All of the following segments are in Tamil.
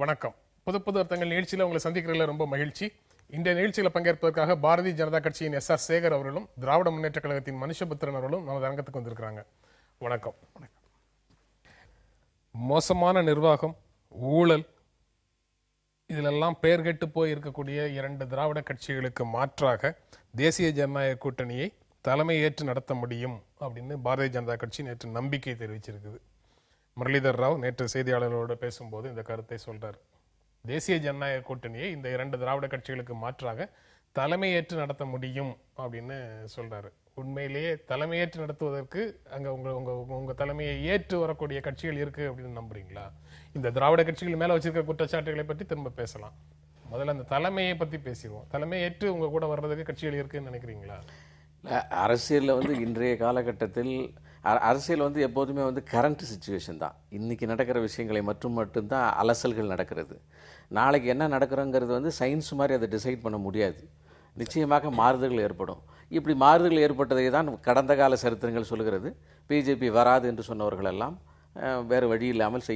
வணக்கம். புது புது அர்த்தங்கள் நிகழ்ச்சியில் உங்களை சந்திக்கிறதுல ரொம்ப மகிழ்ச்சி. இந்த நிகழ்ச்சியில் பங்கேற்பதற்காக பாரதிய ஜனதா கட்சியின் எஸ்.ஆர். சேகர் அவர்களும் திராவிட முன்னேற்ற கழகத்தின் மனுஷபுத்திரன் அவர்களும் நமது அரங்கத்துக்கு வந்திருக்கிறாங்க. வணக்கம். மோசமான நிர்வாகம், ஊழல், இதிலெல்லாம் பெயர் கெட்டு போய் இருக்கக்கூடிய இரண்டு திராவிட கட்சிகளுக்கு மாற்றாக தேசிய ஜனநாயக கூட்டணியை தலைமை ஏற்று நடத்த முடியும் அப்படின்னு பாரதிய ஜனதா கட்சி நேற்று நம்பிக்கை தெரிவிச்சிருக்குது. முரளிதர் ராவ் நேற்று செய்தியாளர்களோடு பேசும்போது இந்த கருத்தை சொல்றார். தேசிய ஜனநாயக கூட்டணியை இந்த இரண்டு திராவிட கட்சிகளுக்கு மாற்றாக தலைமையேற்று நடத்த முடியும் அப்படின்னு சொல்றாரு. உண்மையிலேயே தலைமையேற்று நடத்துவதற்கு அங்க உங்க தலைமையை ஏற்று வரக்கூடிய கட்சிகள் இருக்கு அப்படின்னு நம்புறீங்களா? இந்த திராவிட கட்சிகள் மேல வச்சிருக்க குற்றச்சாட்டுகளை பற்றி திரும்ப பேசலாம். முதல்ல அந்த தலைமையை பத்தி பேசிடுவோம். தலைமையேற்று உங்க கூட வர்றதுக்கு கட்சிகள் இருக்குன்னு நினைக்கிறீங்களா? அரசியலில் இன்றைய காலகட்டத்தில் அரசியல் எப்போதுமே கரண்ட் சுச்சுவேஷன் தான். இன்றைக்கி நடக்கிற விஷயங்களை மட்டும்தான் அலசல்கள் நடக்கிறது. நாளைக்கு என்ன நடக்கிறோங்கிறது சயின்ஸ் மாதிரி அதை டிசைட் பண்ண முடியாது. நிச்சயமாக மாறுதல்கள் ஏற்படும். இப்படி மாறுதல்கள் ஏற்பட்டதை தான் கடந்த கால சரித்திரங்கள் சொல்கிறது. பிஜேபி வராது என்று சொன்னவர்களெல்லாம் வேறு வழி இல்லாமல்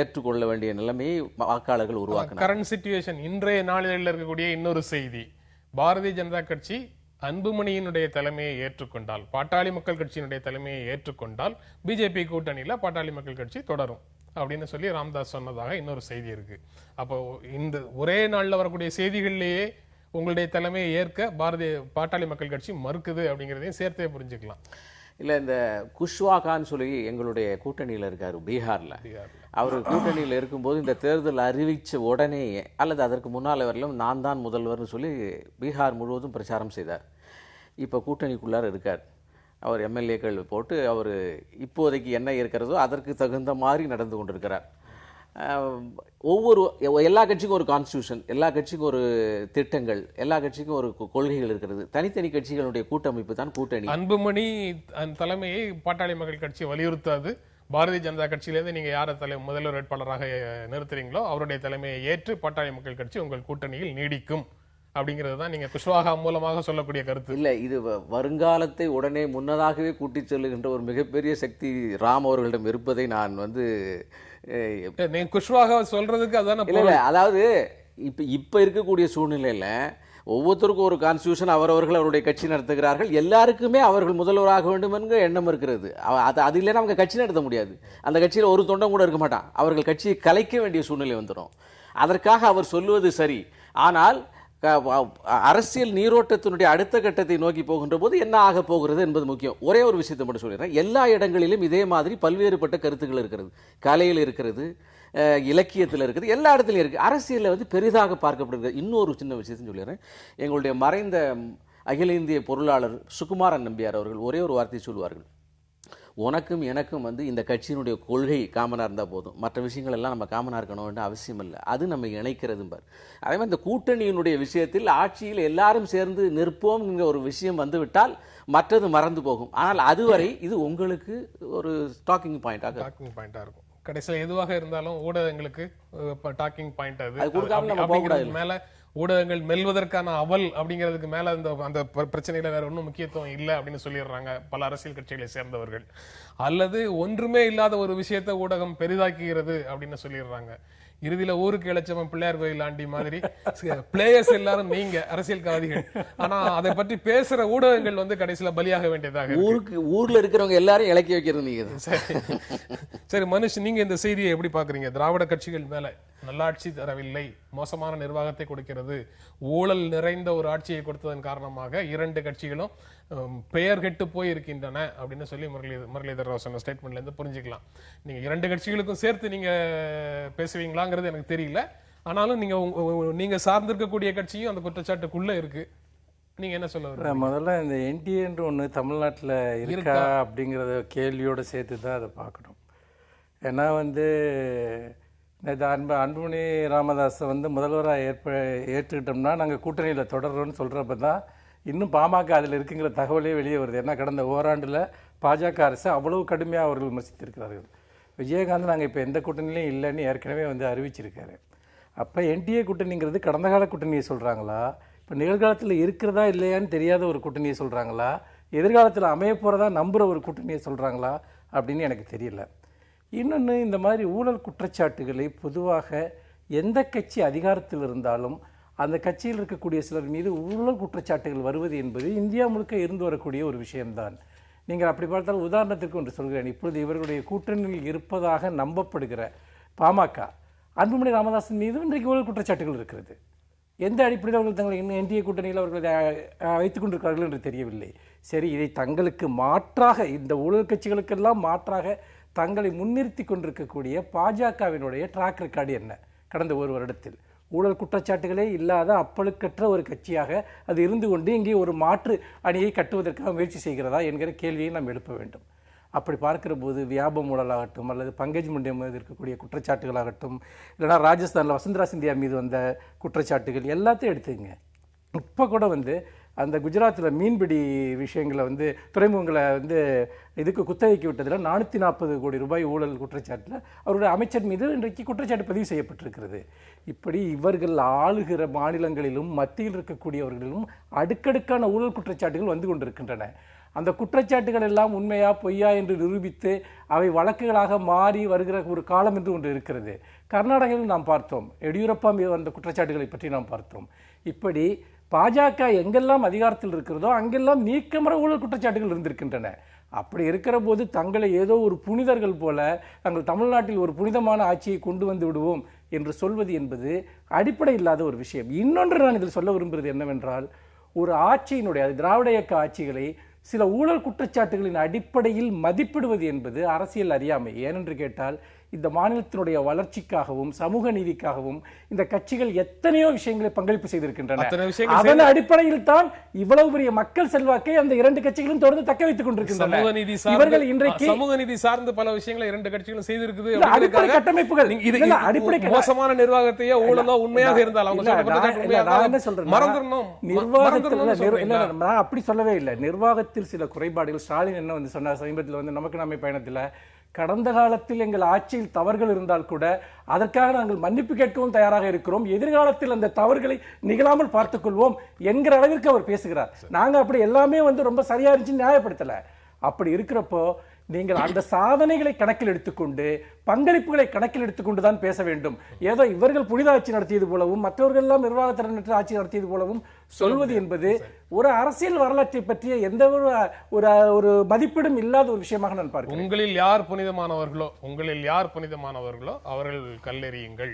ஏற்றுக்கொள்ள வேண்டிய நிலைமையை வாக்காளர்கள் உருவாக்கினார். கரண்ட் சிச்சுவேஷன் இன்றைய நாளில் இருக்கக்கூடிய இன்னொரு செய்தி, பாரதிய ஜனதா கட்சி அன்புமணியினுடைய தலைமையை ஏற்றுக்கொண்டால், பாட்டாளி மக்கள் கட்சியினுடைய தலைமையை ஏற்றுக்கொண்டால் பிஜேபி கூட்டணியில பாட்டாளி மக்கள் கட்சி தொடரும் அப்படின்னு சொல்லி ராம்தாஸ் சொன்னதாக இன்னொரு செய்தி இருக்கு. அப்போ இந்த ஒரே நாள்ல வரக்கூடிய செய்திகள்லேயே உங்களுடைய தலைமையை ஏற்க பாட்டாளி மக்கள் கட்சி மறுக்குது அப்படிங்கிறதையும் சேர்த்தே புரிஞ்சுக்கலாம். இல்லை, இந்த குஷ்வாகான்னு சொல்லி எங்களுடைய கூட்டணியில் இருக்கார் பீகாரில். அவர் கூட்டணியில் இருக்கும்போது இந்த தேர்தல் அறிவித்த உடனேயே அல்லது அதற்கு முன்னால் வரலும் நான் தான் முதல்வர்னு சொல்லி பீகார் முழுவதும் பிரச்சாரம் செய்தார். இப்போ கூட்டணிக்குள்ளார இருக்கார். அவர் எம்எல்ஏக்கள் போட்டு அவர் இப்போதைக்கு என்ன இருக்கிறதோ அதற்கு தகுந்த மாதிரி நடந்து கொண்டிருக்கிறார். எல்லா கட்சிக்கும் ஒரு கான்ஸ்டியூஷன், எல்லா கட்சிக்கும் ஒரு திட்டங்கள், எல்லா கட்சிக்கும் ஒரு கொள்கைகள் இருக்கிறது. தனித்தனி கட்சிகளுடைய கூட்டமைப்பு தான் கூட்டணி. அன்புமணி தலைமையை பாட்டாளி மக்கள் கட்சி வலியுறுத்தாது. பாரதிய ஜனதா கட்சியிலேருந்து நீங்க யார முதல்வர் வேட்பாளராக நிறுத்துறீங்களோ அவருடைய தலைமையை ஏற்று பாட்டாளி மக்கள் கட்சி உங்கள் கூட்டணியில் நீடிக்கும் அப்படிங்கிறது தான் நீங்க குஷ்வாகா மூலமாக சொல்லக்கூடிய கருத்து. இல்ல, இது வருங்காலத்தை உடனே முன்னதாகவே கூட்டிச் செல்லுகின்ற ஒரு மிகப்பெரிய சக்தி ராம் அவர்களிடம் இருப்பதை நான் குஷ்வாகா சொல்றதுக்கு அதான. அதாவது இப்ப இருக்கக்கூடிய சூழ்நிலையில ஒவ்வொருத்தருக்கும் ஒரு கான்ஸ்டியூஷன், அவரவர்கள் அவருடைய கட்சி நடத்துகிறார்கள். எல்லாருக்குமே அவர்கள் முதல்வராக வேண்டும் என்கிற எண்ணம் இருக்கிறது. அது இல்லைன்னா அவங்க கட்சி நடத்த முடியாது. அந்த கட்சியில் ஒரு தொண்டம் கூட இருக்க மாட்டான். அவர்கள் கட்சியை கலைக்க வேண்டிய சூழ்நிலை வந்துடும். அதற்காக அவர் சொல்லுவது சரி. ஆனால் அரசியல் நீரோட்டத்தினுடைய அடுத்த கட்டத்தை நோக்கி போகின்ற போது என்ன ஆக போகிறது என்பது முக்கியம். ஒரே ஒரு விஷயத்தை மட்டும் சொல்லிடுறேன். எல்லா இடங்களிலும் இதே மாதிரி பல்வேறுபட்ட கருத்துக்கள் இருக்கிறது. கலையில் இருக்கிறது, இலக்கியத்தில் இருக்குது, எல்லா இடத்துலையும் இருக்குது. அரசியலில் பெரிதாக பார்க்கப்படுகிறது. இன்னொரு சின்ன விஷயத்தையும் சொல்லிடுறேன். எங்களுடைய மறைந்த அகில இந்திய பொருளாளர் சுகுமாரன் நம்பியார் அவர்கள் ஒரே ஒரு வார்த்தை சொல்லுவார்கள், உனக்கும் எனக்கும் இந்த கட்சியினுடைய கொள்கை காமனாக இருந்தால் போதும், மற்ற விஷயங்கள் எல்லாம் நம்ம காமனாக இருக்கணும்னு அவசியம் இல்லை, அது நம்ம இணைக்கிறதும்பார். அதே மாதிரி இந்த கூட்டணியினுடைய விஷயத்தில் ஆட்சியில் எல்லாரும் சேர்ந்து நிற்போம் என்கிற ஒரு விஷயம் வந்துவிட்டால் மற்றது மறந்து போகும். ஆனால் அதுவரை இது உங்களுக்கு ஒரு டாக்கிங் பாயிண்டாக இருக்கும். கடைசியில் எதுவாக இருந்தாலும் ஊடகங்களுக்கு டாக்கிங் பாயிண்ட் அது கொடுக்காம நம்ம போக கூடாது. மேல ஊடகங்கள் மெல்வதற்கான அவல் அப்படிங்கிறதுக்கு மேல அந்த பிரச்சனையில வேற ஒன்றும் முக்கியத்துவம் இல்லை அப்படின்னு சொல்லிடுறாங்க பல அரசியல் கட்சிகளை சேர்ந்தவர்கள். அல்லது ஒன்றுமே இல்லாத ஒரு விஷயத்தை ஊடகம் பெரிதாக்குகிறது அப்படின்னு சொல்லிடுறாங்க. இறுதியில ஊருக்கு இளைச்சவன் பிள்ளையார் கோயில் ஆண்டி மாதிரி பிளேயர்ஸ் எல்லாரும் நீங்க அரசியல்வாதிகள், ஆனா அதை பற்றி பேசுற ஊடகங்கள் கடைசியில பலியாக வேண்டியதாக ஊர்ல இருக்கிறவங்க எல்லாரும் இலக்கி வைக்கிறது நீங்க. சரி மனுஷ், நீங்க இந்த செய்தியை எப்படி பாக்குறீங்க? திராவிட கட்சிகள் மேல நல்லாட்சி தரவில்லை, மோசமான நிர்வாகத்தை கொடுக்கிறது, ஊழல் நிறைந்த ஒரு ஆட்சியை கொடுத்ததன் காரணமாக இரண்டு கட்சிகளும் பெயர் கெட்டு போய் இருக்கின்றன அப்படின்னு சொல்லி முரளிதர் ராவ் சொன்ன ஸ்டேட்மெண்ட்ல இருந்து புரிஞ்சுக்கலாம். நீங்க இரண்டு கட்சிகளுக்கும் சேர்த்து நீங்க பேசுவீங்களாங்கிறது எனக்கு தெரியல. ஆனாலும் நீங்க சார்ந்திருக்கக்கூடிய கட்சியும் அந்த குற்றச்சாட்டுக்குள்ள இருக்கு. நீங்க என்ன சொல்ல? முதல்ல இந்த என்டிஏன்ற ஒன்று தமிழ்நாட்டில் இருக்கா அப்படிங்கிறத கேள்வியோட சேர்த்து தான் அதை பார்க்கணும். ஏன்னா அன்புமணி ராமதாஸை முதல்வராக ஏற்றுக்கிட்டோம்னா நாங்கள் கூட்டணியில் தொடர்றோன்னு சொல்கிறப்ப தான் இன்னும் பாமக அதில் இருக்குங்கிற தகவலே வெளியே வருது. ஏன்னா கடந்த ஓராண்டில் பாஜக அரசு அவ்வளவு கடுமையாக அவர்கள் விமர்சித்திருக்கிறார்கள். விஜயகாந்த் நாங்கள் இப்போ எந்த கூட்டணியிலையும் இல்லைன்னு ஏற்கனவே அறிவிச்சிருக்காரு. அப்போ என்டிஏ கூட்டணிங்கிறது கடந்த கால கூட்டணியை சொல்கிறாங்களா, இப்போ நிகழ்காலத்தில் இருக்கிறதா இல்லையான்னு தெரியாத ஒரு கூட்டணியை சொல்கிறாங்களா, எதிர்காலத்தில் அமைய போகிறதா நம்புகிற ஒரு கூட்டணியை சொல்கிறாங்களா அப்படின்னு எனக்கு தெரியல. இன்னொன்று, இந்த மாதிரி ஊழல் குற்றச்சாட்டுகளை பொதுவாக எந்த கட்சி அதிகாரத்தில் இருந்தாலும் அந்த கட்சியில் இருக்கக்கூடிய சிலர் மீது ஊழல் குற்றச்சாட்டுகள் வருவது என்பது இந்தியா முழுக்க இருந்து வரக்கூடிய ஒரு விஷயம்தான். நீங்கள் அப்படி பார்த்தால் உதாரணத்திற்கு ஒன்று சொல்கிறேன். இப்பொழுது இவர்களுடைய கூட்டணியில் இருப்பதாக நம்பப்படுகிற பாமக, அன்புமணி ராமதாஸின் மீது இன்றைக்கு ஊழல் குற்றச்சாட்டுகள் இருக்கிறது. எந்த அடிப்படையில் அவர்கள் தங்களை என்டிஏ கூட்டணியில் அவர்கள் வைத்துக் கொண்டிருக்கிறார்கள் என்று தெரியவில்லை. சரி, இதை தங்களுக்கு மாற்றாக, இந்த ஊழல் கட்சிகளுக்கெல்லாம் மாற்றாக தங்களை முன்னிறுத்தி கொண்டிருக்கக்கூடிய பாஜகவினுடைய ட்ராக் ரெக்கார்டு என்ன? கடந்த ஒரு வருடத்தில் ஊழல் குற்றச்சாட்டுகளே இல்லாத அப்பழுக்கற்ற ஒரு கட்சியாக அது இருந்து கொண்டு இங்கே ஒரு மாற்று அணியை கட்டுவதற்காக முயற்சி செய்கிறதா என்கிற கேள்வியை நாம் எழுப்ப வேண்டும். அப்படி பார்க்கிற போது வியாபம் ஊழலாகட்டும் அல்லது பங்கஜ் முண்டே மீது இருக்கக்கூடிய குற்றச்சாட்டுகளாகட்டும், இல்லைனா ராஜஸ்தானில் வசுந்தரா சிந்தியா மீது வந்த குற்றச்சாட்டுகள் எல்லாத்தையும் எடுத்துங்க. இப்போ கூட அந்த குஜராத்தில் மீன்பிடி விஷயங்களை துறைமுகங்களை இதுக்கு குத்தகைக்கு விட்டதில் 440 கோடி ரூபாய் ஊழல் குற்றச்சாட்டில் அவருடைய அமைச்சர் மீது இன்றைக்கு குற்றச்சாட்டு பதிவு செய்யப்பட்டிருக்கிறது. இப்படி இவர்கள் ஆளுகிற மாநிலங்களிலும் மத்தியில் இருக்கக்கூடியவர்களிலும் அடுக்கடுக்கான ஊழல் குற்றச்சாட்டுகள் வந்து கொண்டிருக்கின்றன. அந்த குற்றச்சாட்டுகள் எல்லாம் உண்மையா பொய்யா என்று நிரூபித்து அவை வழக்குகளாக மாறி வருகிற ஒரு காலம் என்று ஒன்று இருக்கிறது. கர்நாடகாவில் நாம் பார்த்தோம், எடியூரப்பா மீது வந்த குற்றச்சாட்டுகளை பற்றி நாம் பார்த்தோம். இப்படி பாஜக எங்கெல்லாம் அதிகாரத்தில் இருக்கிறதோ அங்கெல்லாம் நீக்கமற ஊழல் குற்றச்சாட்டுகள் இருந்திருக்கின்றன. அப்படி இருக்கிற போது தங்களை ஏதோ ஒரு புனிதர்கள் போல தங்கள் தமிழ்நாட்டில் ஒரு புனிதமான ஆட்சியை கொண்டு வந்து விடுவோம் என்று சொல்வது என்பது அடிப்படை இல்லாத ஒரு விஷயம். இன்னொன்று நான் இதில் சொல்ல விரும்புகிறது என்னவென்றால், ஒரு ஆட்சியினுடைய திராவிட இயக்க ஆட்சிகளை சில ஊழல் குற்றச்சாட்டுகளின் அடிப்படையில் மதிப்பிடுவது என்பது அரசியல் அறியாமை. ஏனென்று கேட்டால், இந்த மாநிலத்தினுடைய வளர்ச்சிக்காகவும் சமூக நீதிக்காகவும் இந்த கட்சிகள் எத்தனையோ விஷயங்களை பங்களிப்பு செய்திருக்கின்றன. அதன் அடிப்படையில் தான் இவ்வளவு பெரிய மக்கள் செல்வாக்கை அந்த இரண்டு கட்சிகளும் தொடர்ந்து தக்க வைத்துக் கொண்டிருக்கின்றன. இவர்கள் இன்றைக்கு சமூக நீதி சார்ந்த பல விஷயங்களை இரண்டு கட்சிகளும் செய்திருக்குது. அடிப்படை கட்டமைப்புகள், அடிப்படை மோசமான நிர்வாகத்தையோ ஊழலோ உண்மையாக இருந்தால் நான் அப்படி சொல்லவே இல்லை. நிர்வாகத்தில் சில குறைபாடுகள், ஸ்டாலின் என்ன சொன்னார் சமீபத்தில் நமக்கு நாமே பயணத்தில், கடந்த காலத்தில் எங்கள் ஆட்சியில் தவறுகள் இருந்தால் கூட அதற்காக நாங்கள் மன்னிப்பு கேட்கவும் தயாராக இருக்கிறோம், எதிர்காலத்தில் அந்த தவறுகளை நிகழாமல் பார்த்துக் கொள்வோம் என்கிற அளவிற்கு அவர் பேசுகிறார். நாங்க அப்படி எல்லாமே ரொம்ப சரியா இருந்துச்சு நியாயப்படுத்தல. அப்படி இருக்கிறப்போ நீங்கள் அந்த சாதனைகளை கணக்கில் எடுத்துக்கொண்டு பங்களிப்புகளை கணக்கில் எடுத்துக்கொண்டு தான் பேச வேண்டும். ஏதோ இவர்கள் புனித ஆட்சி நடத்தியது போலவும் மற்றவர்கள் எல்லாம் நிர்வாகத்திறனற்ற ஆட்சி நடத்தியது போலவும் சொல்வது என்பது ஒரு அரசியல் வரலாற்றை பற்றிய எந்த ஒரு மதிப்பீடும் இல்லாத ஒரு விஷயமாக நான் பார்க்கிறேன். உங்களில் யார் புனிதமானவர்களோ அவர்கள் கல்லெறியுங்கள்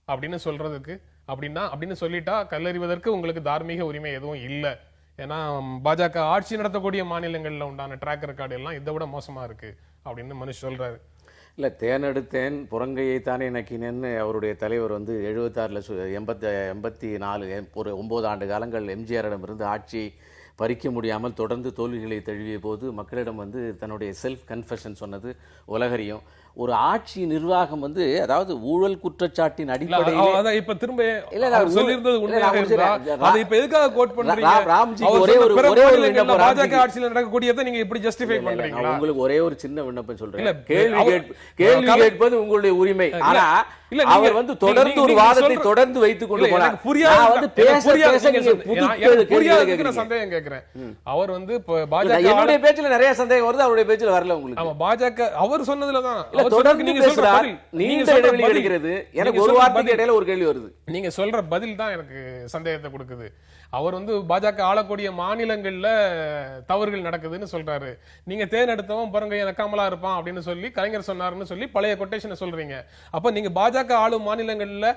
அப்படின்னு சொல்றதுக்கு அப்படின்னு சொல்லிட்டா கல்லெறிவதற்கு உங்களுக்கு தார்மீக உரிமை எதுவும் இல்லை. ஏன்னா பாஜக ஆட்சி நடத்தக்கூடிய மாநிலங்கள்ல உண்டான ட்ராக் ரெக்கார்டு எல்லாம் இதை விட மோசமா இருக்கு அப்படின்னு மனுஷ் சொல்றாரு. இல்லை, தேனெடுத்தேன் புறங்கையை தானே நக்கினேன்னு அவருடைய தலைவர் 76 84 ஒரு 9 ஆண்டு காலங்கள் எம்ஜிஆரிடமிருந்து ஆட்சி பறிக்க முடியாமல் தொடர்ந்து தோல்விகளை தழுவிய போது மக்களிடம் தன்னுடைய செல்ஃப் கன்ஃபெஷன் சொன்னது உலகறியும். ஒரு ஆட்சி நிர்வாகம் அதாவது ஊழல் குற்றச்சாட்டின் அடிப்படையில் இப்ப திரும்ப சொல்லியிருந்தது உண்மையாக இருந்தா அதை இப்ப எதுக்காக கோட் பண்றீங்க? பாஜக ஆட்சியில் நடக்கக்கூடியதை நீங்க இப்படி ஜஸ்டிஃபை பண்றீங்களா? உங்களுக்கு ஒரே ஒரு சின்ன விண்ணப்பம் சொல்றேன். கேள்வி கேட்பது உங்களுடைய உரிமை. ஆனா அவர் தொடர்ந்து ஒரு வாதத்தை தொடர்ந்து வைத்துக் கொண்டு போனார். சந்தேகம் கேட்கிறேன். அவர் என்னுடைய பேச்சுல நிறைய சந்தேகம் வருது, அவருடைய பேச்சுல வரல. உங்களுக்கு பாஜக அவர் சொன்னதுலதான் நீண்ட இடைவெளி கிடைக்கிறது. எனக்கு ஒரு வார்த்தைக்கு இடையில ஒரு கேள்வி வருது. நீங்க சொல்ற பதில் தான் எனக்கு சந்தேகத்தை கொடுக்குது. அவர் பாஜக ஆளக்கூடிய மாநிலங்கள்ல தவறுகள் நடக்குதுன்னு சொல்றாரு. நீங்க தேர்ந்தெடுத்தவன் பாருங்க நக்காமலா இருப்பான் அப்படின்னு சொல்லி கலைஞர் சொன்னாருன்னு சொல்லி பழைய கொட்டேஷனை சொல்றீங்க. அப்ப நீங்க பாஜக ஆளும் மாநிலங்கள்ல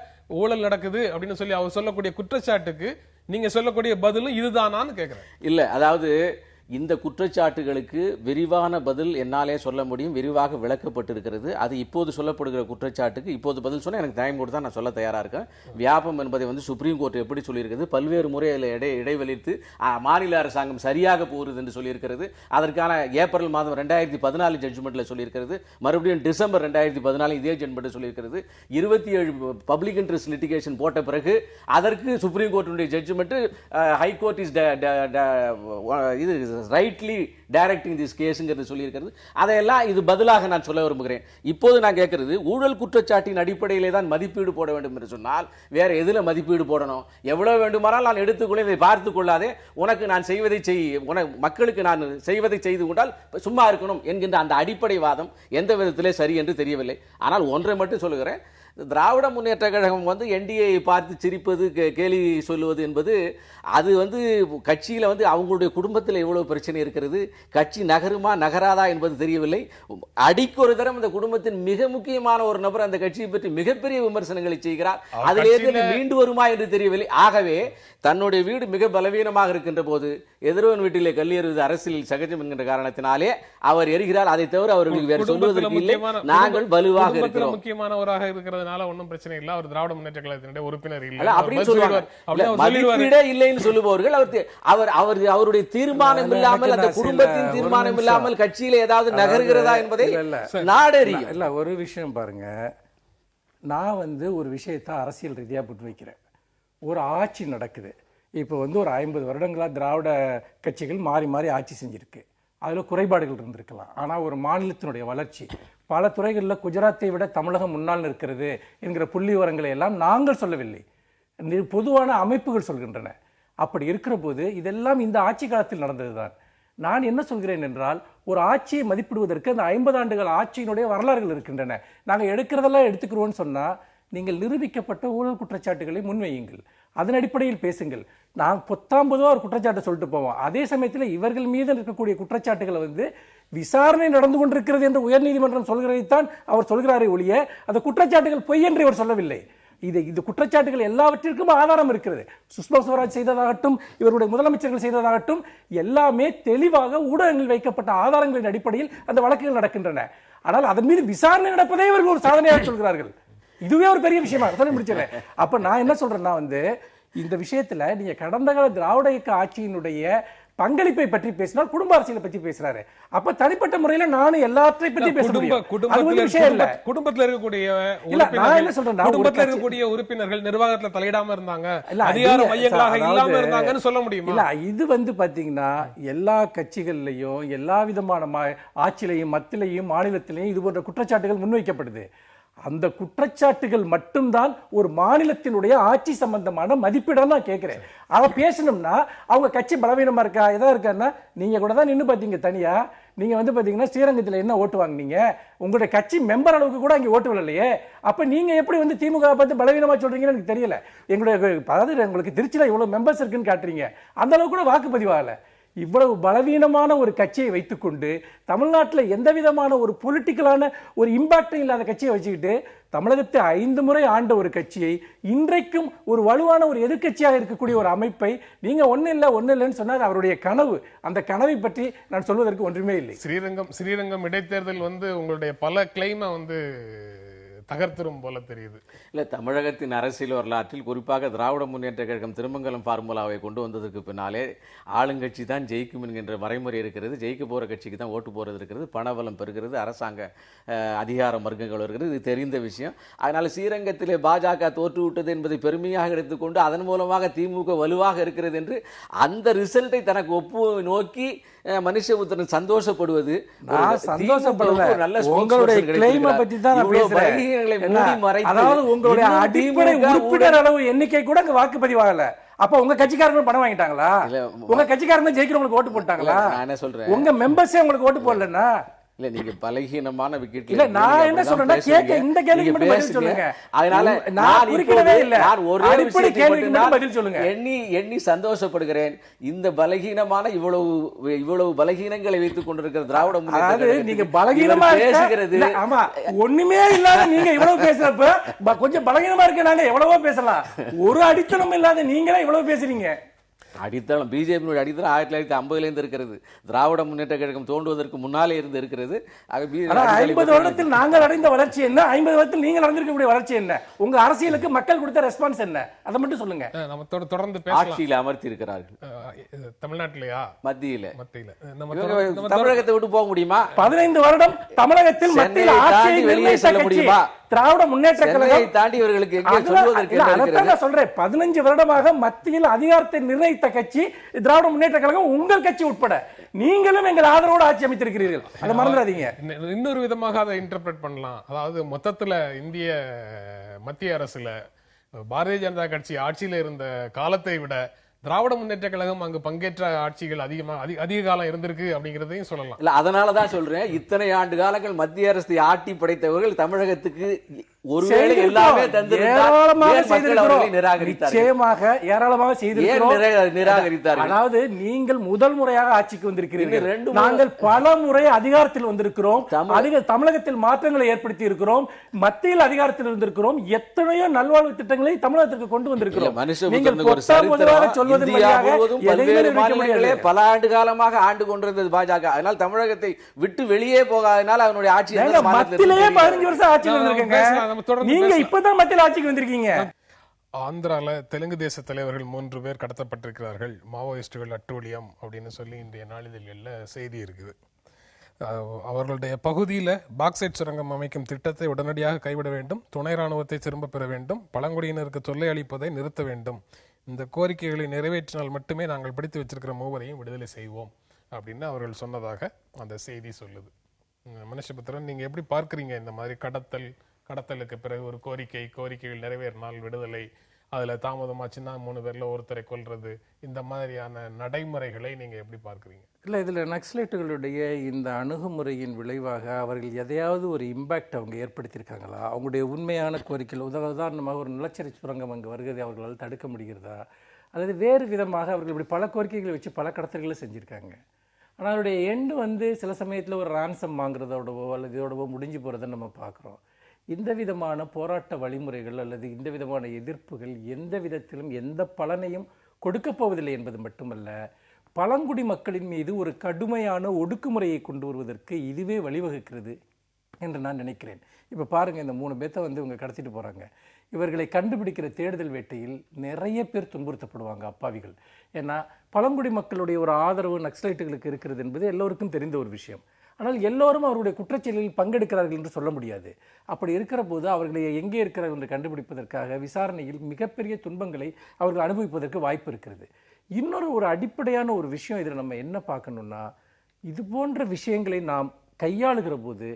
ஊழல் நடக்குது அப்படின்னு சொல்லி அவர் சொல்லக்கூடிய குற்றச்சாட்டுக்கு நீங்க சொல்லக்கூடிய பதிலும் இதுதானான்னு கேக்குறேன். இல்ல, அதாவது இந்த குற்றச்சாட்டுகளுக்கு விரிவான பதில் என்னாலே சொல்ல முடியும், விரிவாக விளக்கப்பட்டிருக்கிறது. அது இப்போது சொல்லப்படுகிற குற்றச்சாட்டுக்கு இப்போது பதில் சொன்னால் எனக்கு டைம் கொடுத்து தான் நான் சொல்ல தயாராக இருக்கேன். வியாபம் என்பதை சுப்ரீம் கோர்ட் எப்படி சொல்லியிருக்கிறது, பல்வேறு முறையில் இடைவெளித்து மாநில அரசாங்கம் சரியாக போகிறது என்று சொல்லியிருக்கிறது. அதற்கான ஏப்ரல் மாதம் 2014 ஜட்ஜ்மெண்ட்டில் சொல்லியிருக்கிறது. மறுபடியும் டிசம்பர் 2014 இதே ஜட்ஜ்மெண்ட் சொல்லியிருக்கிறது. 27 பப்ளிக் இன்ட்ரெஸ்ட் லிட்டிகேஷன் போட்ட பிறகு அதற்கு சுப்ரீம் கோர்ட்டுடைய ஜட்ஜ்மெண்ட் ஹைகோர்ட் இஸ் இது ரைட்லி டைரக்டிங் திஸ் கேஸ்ங்கிறது சொல்லியிருக்கிறது. அதையெல்லாம் இது பதிலாக நான் சொல்ல விரும்புகிறேன். இப்போது நான் கேட்கிறது, ஊழல் குற்றச்சாட்டின் அடிப்படையிலே தான் மதிப்பீடு போட வேண்டும் என்று சொன்னால் வேற எதுல மதிப்பீடு போடணும்? எவ்வளவு வேண்டுமானால் நான் எடுத்துக்கொள்ள, இதை பார்த்துக் கொள்ளாதே, உனக்கு நான் செய்வதை செய், மக்களுக்கு நான் செய்வதை செய்து கொண்டால் சும்மா இருக்கணும் என்கின்ற அந்த அடிப்படை வாதம் எந்த விதத்திலே சரி என்று தெரியவில்லை. ஆனால் ஒன்றை மட்டும் சொல்லுகிறேன், திராவிட முன்னேற்ற கழகம் வந்து என்டிஏயை பார்த்து சிரிப்பது, கேலி சொல்லுவது என்பது அது வந்து கட்சியில் வந்து அவங்களுடைய குடும்பத்தில் எவ்வளவு பிரச்சனை இருக்கிறது, கட்சி நகருமா நகராதா என்பது தெரியவில்லை. அடிக்கு ஒரு தரம் இந்த குடும்பத்தின் மிக முக்கியமான ஒரு நபர் அந்த கட்சியை பற்றி மிகப்பெரிய விமர்சனங்களை செய்கிறார். அதிலிருந்து மீண்டு வருமா என்று தெரியவில்லை. ஆகவே தன்னுடைய வீடு மிக பலவீனமாக இருக்கின்ற போது எதிரவன் வீட்டிலே கல்லெறிவது அரசியல் சகஜம் என்கின்ற காரணத்தினாலே அவர் எரிகிறார். அதை தவிர அவர்களுக்கு வேறு சொல்வதற்கு இல்லை. நாங்கள் வலுவாக இருக்கிறோம். முக்கியமானவராக இருக்கிறதுனால ஒன்றும் பிரச்சனை இல்லை, அவர் திராவிட முன்னேற்ற கழகத்தினுடைய உறுப்பினர் இல்லை அப்படின்னு சொல்லுவாங்க. சொல்லுபவர்கள் அவருடைய தீர்மானம் இல்லாமல், அந்த குடும்பத்தின் தீர்மானம் இல்லாமல் கட்சியில ஏதாவது நகர்கிறதா என்பதை நாடறியும். இல்ல, ஒரு விஷயம் பாருங்க, நான் வந்து ஒரு விஷயத்தை அரசியல் ரீதியா போட்டு வைக்கிறேன். ஒரு ஆட்சி நடக்குது. இப்போ வந்து ஒரு 50 வருடங்களா திராவிட கட்சிகள் மாறி மாறி ஆட்சி செஞ்சிருக்கு. அதில் குறைபாடுகள் இருந்திருக்கலாம். ஆனால் ஒரு மாநிலத்தினுடைய வளர்ச்சி பல துறைகளில் குஜராத்தை விட தமிழகம் முன்னால் இருக்கிறது என்கிற புள்ளி விவரங்களை எல்லாம் நாங்கள் சொல்லவில்லை, பொதுவான அமைப்புகள் சொல்கின்றன. அப்படி இருக்கிற போது இதெல்லாம் இந்த ஆட்சி காலத்தில் நடந்ததுதான். நான் என்ன சொல்கிறேன் என்றால், ஒரு ஆட்சியை மதிப்பிடுவதற்கு அந்த 50 ஆண்டுகள் ஆட்சியினுடைய வரலாறுகள் இருக்கின்றன. நாங்கள் எடுக்கிறதெல்லாம் எடுத்துக்கிறோம்னு சொன்னால் நீங்கள் நிரூபிக்கப்பட்ட ஊழல் குற்றச்சாட்டுகளை முன்வையுங்கள், அதன் அடிப்படையில் பேசுங்கள். நான் பொத்தாம்பதுவா ஒரு குற்றச்சாட்டை சொல்லிட்டு போவோம். அதே சமயத்தில் இவர்கள் மீது இருக்கக்கூடிய குற்றச்சாட்டுகளை வந்து விசாரணை நடந்து கொண்டிருக்கிறது என்று உயர்நீதிமன்றம் சொல்கிறதைத்தான் அவர் சொல்கிறாரே ஒழிய அந்த குற்றச்சாட்டுகள் பொய் என்று அவர் சொல்லவில்லை. இது குற்றச்சாட்டுகள் எல்லாவற்றிற்கும் ஆதாரம் இருக்கிறது. சுஷ்மா ஸ்வராஜ் செய்ததாகட்டும், இவருடைய முதலமைச்சர்கள் செய்ததாகட்டும், எல்லாமே தெளிவாக ஊடகங்கள் வைக்கப்பட்ட ஆதாரங்களின் அடிப்படையில் அந்த வழக்குகள் நடக்கின்றன. ஆனால் அதன் மீது விசாரணை நடப்பதே இவர்கள் ஒரு சாதனையாக சொல்கிறார்கள். இதுவே ஒரு பெரிய விஷயமா சொல்லி முடிச்சிடறேன். அப்ப நான் என்ன சொல்றேன்னா வந்து, இந்த விஷயத்துல நீங்க கடந்த கால திராவிட இயக்க ஆட்சியினுடைய பங்களிப்பை பற்றி பேசினால் குடும்ப அரசியலை பற்றி பேசுறாரு. அப்ப தனிப்பட்ட முறையில நானும் எல்லாத்தையும் பற்றி பேச முடியும். குடும்பத்துல இருக்கக்கூடிய உறுப்பினர்கள் நிர்வாகத்துல தலையிடாம இருந்தாங்க, அதிகார மையங்களாக இல்லாம இருந்தாங்கன்னு சொல்ல முடியுமா? இல்ல, இது வந்து பாத்தீங்கன்னா எல்லா கட்சிகள்லயும் எல்லா விதமான ஆட்சியிலையும் மத்தியிலையும் மாநிலத்திலையும் இது போன்ற குற்றச்சாட்டுகள் முன்வைக்கப்படுது. அந்த குற்றச்சாட்டுகள் மட்டும்தான் ஒரு மாநிலத்தினுடைய ஆட்சி சம்பந்தமான மதிப்பீடம் நான் கேட்கிறேன். அவ பேசணும்னா அவங்க கட்சி பலவீனமா இருக்கா எதா இருக்கான்னா, நீங்க கூட தான் நின்று பாத்தீங்க தனியா. நீங்க வந்து பாத்தீங்கன்னா ஸ்ரீரங்கத்தில் என்ன ஓட்டு வாங்கினீங்க, உங்களுடைய கட்சி மெம்பர் அளவுக்கு கூட அங்கே ஓட்டு விடலையே. அப்ப நீங்க எப்படி வந்து திமுக பார்த்து பலவீனமா சொல்றீங்கன்னு எனக்கு தெரியல. அதாவது உங்களுக்கு திருச்சியில இவ்வளவு மெம்பர்ஸ் இருக்குன்னு காட்டுறீங்க, அந்த அளவுக்கு கூட வாக்குப்பதிவாகல. இவ்வளவு பலவீனமான ஒரு கட்சியை வைத்துக்கொண்டு தமிழ்நாட்டில் எந்த விதமான ஒரு பொலிட்டிக்கலான ஒரு இம்பாக்டும் இல்லாத கட்சியை வச்சுக்கிட்டு தமிழகத்தை 5 முறை ஆண்ட ஒரு கட்சியை இன்றைக்கும் ஒரு வலுவான ஒரு எதிர்க்கட்சியாக இருக்கக்கூடிய ஒரு அமைப்பை நீங்க ஒண்ணு இல்லைன்னு சொன்னால் அவருடைய கனவு. அந்த கனவை பற்றி நான் சொல்வதற்கு ஒன்றுமே இல்லை. ஸ்ரீரங்கம் இடைத்தேர்தல் வந்து உங்களுடைய பல கிளைமை வந்து தகர்த்திரும் போல தெரியுது. இல்லை, தமிழகத்தின் அரசியல் வரலாற்றில் குறிப்பாக திராவிட முன்னேற்ற கழகம் திருமங்கலம் ஃபார்முலாவை கொண்டு வந்ததற்கு பின்னாலே ஆளுங்கட்சி தான் ஜெயிக்கும் என்கின்ற வரைமுறை இருக்கிறது. ஜெயிக்க போகிற கட்சிக்கு தான் ஓட்டு போகிறது இருக்கிறது, பணபலம் பெறுகிறது, அரசாங்க அதிகார வர்க்கங்கள் வருகிறது, இது தெரிந்த விஷயம். அதனால் ஸ்ரீரங்கத்திலே பாஜக தோற்றுவிட்டது என்பதை பெருமையாக எடுத்துக்கொண்டு அதன் மூலமாக திமுக வலுவாக இருக்கிறது என்று அந்த ரிசல்ட்டை தனக்கு ஒப்பு நோக்கி மனுஷபுத்திரன் சந்தோஷப்படுவது. உங்களுடைய அடிப்படை உறுப்பினர் அளவு எண்ணிக்கை கூட அங்க வாக்குப்பதிவாகல. அப்ப உங்க கட்சிக்காரங்க பணம் வாங்கிட்டாங்களா? உங்க கட்சிக்காரங்க ஜெயிக்கிறவங்களுக்கு ஓட்டு போட்டாங்களா? என்ன சொல்றேன், உங்க மெம்பர்ஸே உங்களுக்கு ஓட்டு போடலன்னா இல்ல, நீங்க பலகீனமான விக்கெட். இல்ல, நான் என்ன சொல்றேன்னா கேக்க இந்த கேள்விக்கு மட்டும் பதில் சொல்லுங்க. அதனால நான் குறிக்கவே இல்ல, நான் ஒரே அடிப்படை கேள்விக்கு மட்டும் பதில் சொல்லுங்க. எண்ணி சந்தோஷப்படுகிறேன். இந்த பலகீனமான இவ்வளவு பலகீனங்களை வைத்துக் கொண்டிருக்கிற திராவிட முன்னேற்ற நீங்க பலகீனமா பேசுகிறது. ஆமா, ஒண்ணுமே இல்லாத நீங்க இவ்வளவு பேசுறப்ப கொஞ்சம் பலகீனமா இருக்க நாங்க எவ்வளவோ பேசலாம். ஒரு அடித்தளம் இல்லாத நீங்க இவ்வளவு பேசுறீங்க. அடித்தளம் பிஜேபியினுடைய அடித்தளம் 1950 இருக்கிறது. திராவிட முன்னேற்ற கழகம் தோன்றுவதற்கு முன்னாலே இருக்கிறது. 50 வருடத்தில் நாங்கள் அடைந்த வளர்ச்சி என்ன, 50 வருடத்தில் நீங்கள் அடைந்திருக்கக்கூடிய வளர்ச்சி என்ன, உங்க அரசியலுக்கு மக்கள் கொடுத்த ரெஸ்பான்ஸ் என்ன, அதை மட்டும் சொல்லுங்க. நம்ம தொடர்ந்து ஆட்சியில் அமர்த்தி இருக்கிறார்கள். தமிழ்நாட்டிலேயா மத்தியில தமிழகத்தை விட்டு போக முடியுமா? 15 வருடம் தமிழகத்தில் மத்தியில் ஆட்சியை வெளியே செல்ல முடியுமா? திராவிட முன்னேற்ற கழகம் தாண்டி இவர்களுக்கு சொல்றேன். 15 வருடமாக மத்தியில் அதிகாரத்தை நிர்ணயித்த கட்சி திராவிட முன்னேற்ற கழகம், உங்கள் கட்சி உட்பட. நீங்களும் எங்கள் ஆதரவோடு ஆட்சி அமைத்திருக்கிறீர்கள், அதை மறந்துடாதீங்க. இன்னொரு விதமாக அதை இன்டர்பிரட் பண்ணலாம். அதாவது மொத்தத்துல இந்திய மத்திய அரசுல பாரதிய ஜனதா கட்சி ஆட்சியில இருந்த காலத்தை விட திராவிட முன்னேற்ற கழகம் அங்கு பங்கேற்ற ஆட்சிகள் அதிக காலம் இருந்திருக்கு அப்படிங்கறதையும் சொல்லலாம். இல்ல, அதனாலதான் சொல்றேன், இத்தனை ஆண்டு காலங்கள் மத்திய அரசை ஆட்டி படைத்தவர்கள் தமிழகத்துக்கு ஒருவேளை எல்லாமே தந்திருந்தால் ஏராளமாக ஏன் மக்கள் செய்திருக்கிறோம். அவர்களை நிராகரித்தார்கள்? நிச்சயமாக ஏராளமாக செய்திருக்கிறோம். ஏன் நிராகரித்தார்கள்? அதாவது நீங்கள் முதல் முறையாக ஆட்சிக்கு வந்திருக்கிறீர்கள். இன்னும் 2 நாங்கள் பல முறை அதிகாரத்தில் வந்திருக்கிறோம். தமிழகத்தில் மாற்றங்களை ஏற்படுத்தி இருக்கிறோம். மத்தியில் அதிகாரத்தில் இருந்திருக்கிறோம். எத்தனையோ நல்வாழ்வு திட்டங்களை தமிழகத்திற்கு கொண்டு வந்திருக்கிறோம். நீங்கள் ஒரு சரித்திரம் சொல்வதன் இந்தியா வழியாக முழுவதும் பல்வேறு மாநிலங்களே பல ஆண்டு காலமாக ஆண்டு கொண்டிருந்தது பாஜக. அதனால் தமிழகத்தை விட்டு வெளியே போகாதனால் அவனுடைய ஆட்சி மத்தியிலேயே 15 வருஷம் ஆட்சியில் இருந்திருக்கீங்க. நீங்க இப்பதான் மத்தியில் ஆட்சிக்கு வந்திருக்கீங்க. ஆந்திரால தெலுங்கு தேச தலைவர்கள் 3 பேர் கடத்தப்பட்டிருக்கிறார்கள், மாவோயிஸ்டுகள் அட்டூழியம் அப்படின்னு சொல்லி இன்றைய நாளிதழ்கள்ல செய்தி இருக்குது. அவர்களுடைய பகுதியில் பாக்சைட் சுரங்கம் அமைக்கும் திட்டத்தை உடனடியாக கைவிட வேண்டும், துணை ராணுவத்தை திரும்ப பெற வேண்டும், பழங்குடியினருக்கு தொல்லை அளிப்பதை நிறுத்த வேண்டும். இந்த கோரிக்கைகளை நிறைவேற்றினால் மட்டுமே நாங்கள் பிடித்து வச்சிருக்கிற 3 பேரையும் விடுதலை செய்வோம் அப்படின்னு அவர்கள் சொன்னதாக அந்த செய்தி சொல்லுது. மனுஷபுத்திரன், நீங்க எப்படி பார்க்குறீங்க இந்த மாதிரி கடத்தலுக்கு பிறகு ஒரு கோரிக்கைகள் நிறைவேறினால் விடுதலை, அதுல தாமதமாச்சுன்னா 3 பேர்ல ஒருத்தரை கொல்றது, இந்த மாதிரியான நடைமுறைகளை நீங்க எப்படி பார்க்குறீங்க? இல்லை, இதில் நக்சலைட்டுகளுடைய இந்த அணுகுமுறையின் விளைவாக அவர்கள் எதையாவது ஒரு இம்பேக்ட் அவங்க ஏற்படுத்தியிருக்காங்களா? அவங்களுடைய உண்மையான கோரிக்கைகள், உதாரணமாக ஒரு நிலச்சரி சுரங்கம் அங்கே வருகிறதை அவர்களால் தடுக்க முடிகிறதா? அல்லது வேறு விதமாக அவர்கள் இப்படி பல கோரிக்கைகளை வச்சு பல கடத்தல்களை செஞ்சுருக்காங்க. ஆனால் அவருடைய எண்டு சில சமயத்தில் ஒரு ரான்சம் வாங்குறதோடவோ அல்லது இதோடவோ முடிஞ்சு போகிறத நம்ம பார்க்குறோம். இந்த விதமான போராட்ட வழிமுறைகள் அல்லது இந்த விதமான எதிர்ப்புகள் எந்த விதத்திலும் எந்த பலனையும் கொடுக்கப் போவதில்லை என்பது மட்டுமல்ல, பழங்குடி மக்களின் மீது ஒரு கடுமையான ஒடுக்குமுறையை கொண்டு வருவதற்கு இதுவே வழிவகுக்கிறது என்று நான் நினைக்கிறேன். இப்போ பாருங்கள், இந்த 3 பேர்த்த இவங்க கடத்திட்டு போகிறாங்க. இவர்களை கண்டுபிடிக்கிற தேடுதல் வேட்டையில் நிறைய பேர் துன்புறுத்தப்படுவாங்க, அப்பாவிகள். ஏன்னா பழங்குடி மக்களுடைய ஒரு ஆதரவு நக்சலைட்டுகளுக்கு இருக்கிறது என்பது எல்லோருக்கும் தெரிந்த ஒரு விஷயம். ஆனால் எல்லோரும் அவருடைய குற்றச்செயலில் பங்கெடுக்கிறார்கள் என்று சொல்ல முடியாது. அப்படி இருக்கிற போது அவர்களை எங்கே இருக்கிறார்கள் என்று கண்டுபிடிப்பதற்காக விசாரணையில் மிகப்பெரிய துன்பங்களை அவர்கள் அனுபவிப்பதற்கு வாய்ப்பு இருக்கிறது. ஒரு அடிப்படையான ஒரு விஷயம் இதில் நம்ம என்ன பார்க்கணும்னா, இது போன்ற விஷயங்களை நாம் கையாளுகிற போது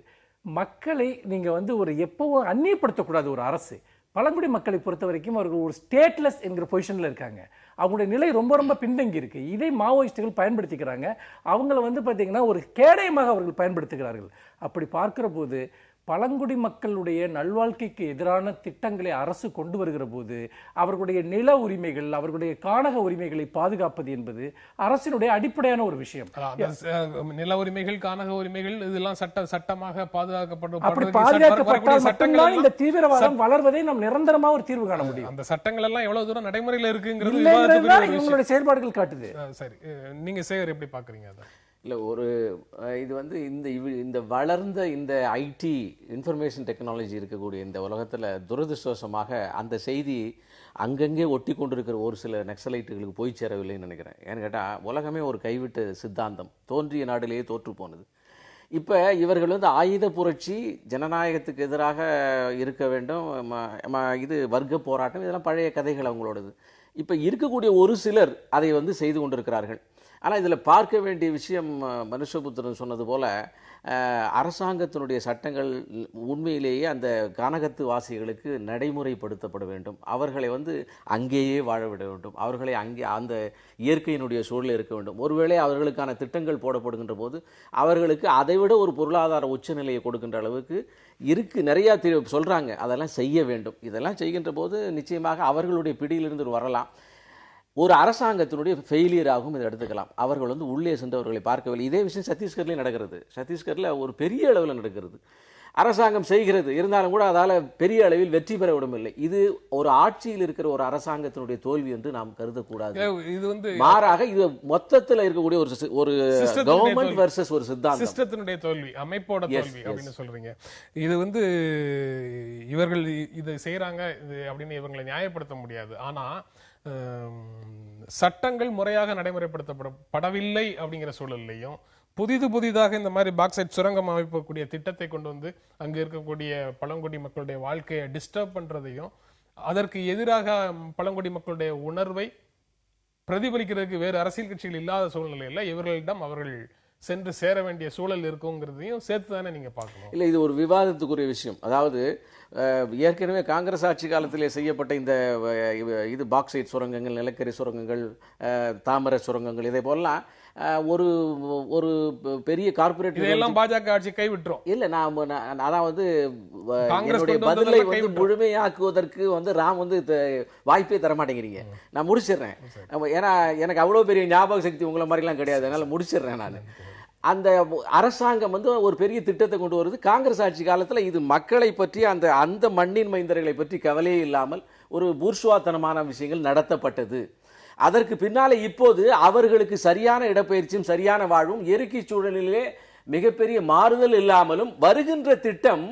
மக்களை நீங்கள் ஒரு எப்பவும் அந்நியப்படுத்தக்கூடாது. ஒரு அரசு பழங்குடி மக்களை பொறுத்த வரைக்கும் அவர்கள் ஒரு ஸ்டேட்லெஸ் என்கிற பொசிஷனில் இருக்காங்க. அவங்களுடைய நிலை ரொம்ப ரொம்ப பின்தங்கி இருக்கு. இதை மாவோயிஸ்டுகள் பயன்படுத்திக்கிறாங்க. அவங்கள பார்த்தீங்கன்னா ஒரு கேடயமாக அவர்கள் பயன்படுத்துகிறார்கள். அப்படி பார்க்கிற போது பழங்குடி மக்களுடைய நல்வாழ்க்கைக்கு எதிரான திட்டங்களை அரசு கொண்டு வருகிற போது அவர்களுடைய நில உரிமைகள், அவர்களுடைய காணக உரிமைகளை பாதுகாப்பது என்பது அரசினுடைய அடிப்படையான ஒரு விஷயம். நில உரிமைகள், காணக உரிமைகள் இதெல்லாம் சட்டமாக பாதுகாக்கப்படும். அப்படி பாதுகாக்கப்பட்டால் மட்டும்தான் இந்த தீவிரவாதம் வளர்வதை நாம் நிரந்தரமா ஒரு தீர்வு காண முடியும். அந்த சட்டங்கள் எல்லாம் எவ்வளவு தூரம் நடைமுறையில் இருக்குங்கிறது இவங்களுடைய செயல்பாடுகள் காட்டுது. சரி, நீங்க சேகர் எப்படி பாக்குறீங்க? அதை இல்லை, இது இந்த வளர்ந்த இந்த ஐடி இன்ஃபர்மேஷன் டெக்னாலஜி இருக்கக்கூடிய இந்த உலகத்தில் துரதிருஷ்டவசமாக அந்த செய்தி அங்கங்கே ஒட்டி கொண்டிருக்கிற ஒரு சில நக்சலைட்டுகளுக்கு போய் சேரவில்லைன்னு நினைக்கிறேன். ஏன்னு கேட்டால் உலகமே ஒரு கைவிட்டு சித்தாந்தம், தோன்றிய நாட்டிலேயே தோற்று போனது. இப்போ இவர்கள் ஆயுத புரட்சி, ஜனநாயகத்துக்கு எதிராக இருக்க வேண்டும், இது வர்க்க போராட்டம், இதெல்லாம் பழைய கதைகள் அவங்களோடது. இப்போ இருக்கக்கூடிய ஒரு சிலர் அதை செய்து கொண்டிருக்கிறார்கள். ஆனால் இதில் பார்க்க வேண்டிய விஷயம், மனுஷபுத்திரன் சொன்னது போல் அரசாங்கத்தினுடைய சட்டங்கள் உண்மையிலேயே அந்த கானகத்து வாசிகளுக்கு நடைமுறைப்படுத்தப்பட வேண்டும். அவர்களை அங்கேயே வாழ விட வேண்டும். அவர்களை அங்கே அந்த இயற்கையினுடைய சூழலில் இருக்க வேண்டும். ஒருவேளை அவர்களுக்கான திட்டங்கள் போடப்படுகின்ற போது அவர்களுக்கு அதைவிட ஒரு பொருளாதார உச்சநிலையை கொடுக்கின்ற அளவுக்கு நிறையா சொல்கிறாங்க, அதெல்லாம் செய்ய வேண்டும். இதெல்லாம் செய்கின்ற போது நிச்சயமாக அவர்களுடைய பிடியிலிருந்து வரலாம். ஒரு அரசாங்கத்தினுடைய ஃபெயிலியராகவும் இதை எடுத்துக்கலாம். அவர்கள் உள்ளே சென்று அவர்களை பார்க்கவில்லை. இதே விஷயம் சத்தீஸ்கர்லேயும் நடக்கிறது. சத்தீஸ்கரில் ஒரு பெரிய அளவில் நடக்கிறது. அரசாங்கம் செய்கிறது, இருந்தாலும் கூட அதால் பெரிய அளவில் வெற்றி பெற விடவில்லை. இது ஒரு ஆட்சியில் இருக்கிற ஒரு அரசாங்கத்தினுடைய தோல்வி என்று நாம் கருதக்கூடாது. இது மாறாக இது மொத்தத்தில் இருக்கக்கூடிய ஒரு கவர்மெண்ட் வெர்சஸ் ஒரு சிஸ்டத்தினுடைய தோல்வி, அமைப்போட தோல்வி அப்படின்னு சொல்றீங்க. இது இவர்கள் இதை செய்யறாங்க அப்படின்னு இவங்களை நியாயப்படுத்த முடியாது. ஆனா சட்டங்கள் முறையாக நடைமுறைப்படுத்தப்படவில்லை அப்படிங்கிற சூழல்லையும் புதிதாக இந்த மாதிரி பாக்சைட் சுரங்கம் அமைக்கக்கூடிய திட்டத்தை கொண்டு அங்க இருக்கக்கூடிய பழங்குடி மக்களுடைய வாழ்க்கையை டிஸ்டர்ப் பண்றதையும், அதற்கு எதிராக பழங்குடி மக்களுடைய உணர்வை பிரதிபலிக்கிறதுக்கு வேறு அரசியல் கட்சிகள் இல்லாத சூழ்நிலையில் இவர்களிடம் அவர்கள் சென்று சேர வேண்டிய சூழல் இருக்குங்கிறதையும் சேர்த்து தானே நீங்க பார்க்கணும். இல்லை, இது ஒரு விவாதத்துக்குரிய விஷயம். அதாவது ஏற்கனவே காங்கிரஸ் ஆட்சி காலத்திலே செய்யப்பட்ட இந்த இது பாக்சைட் சுரங்கங்கள், நிலக்கரி சுரங்கங்கள், தாமரை சுரங்கங்கள், இதே போலலாம் ஒரு ஒரு பெரிய கார்பரேட் இதெல்லாம் பாஜக ஆட்சி கைவிட்டுரும். இல்லை, அதாவது என்னுடைய பதிலை வந்து முழுமையாக்குவதற்கு வந்து ராம் வந்து வாய்ப்பே தர மாட்டேங்கிறீங்க. நான் முடிச்சிடுறேன். ஏன்னா எனக்கு அவ்வளோ பெரிய ஞாபக சக்தி உங்களை மாதிரிலாம் கிடையாது. அதனால் முடிச்சிடுறேன் நான். அந்த அரசாங்கம் வந்து ஒரு பெரிய திட்டத்தை கொண்டு வருது. காங்கிரஸ் ஆட்சி காலத்தில் இது மக்களை பற்றி அந்த மண்ணின் மைந்தர்களை பற்றி கவலையே இல்லாமல் ஒரு பூர்ஷ்வாத்தனமான விஷயங்கள் நடத்தப்பட்டது. அதற்கு பின்னாலே இப்போது அவர்களுக்கு சரியான இடப்பெயர்ச்சியும் சரியான வாழ்வும் இயற்கை சூழலிலே மிகப்பெரிய மாறுதல் இல்லாமலும் வருகின்ற திட்டம்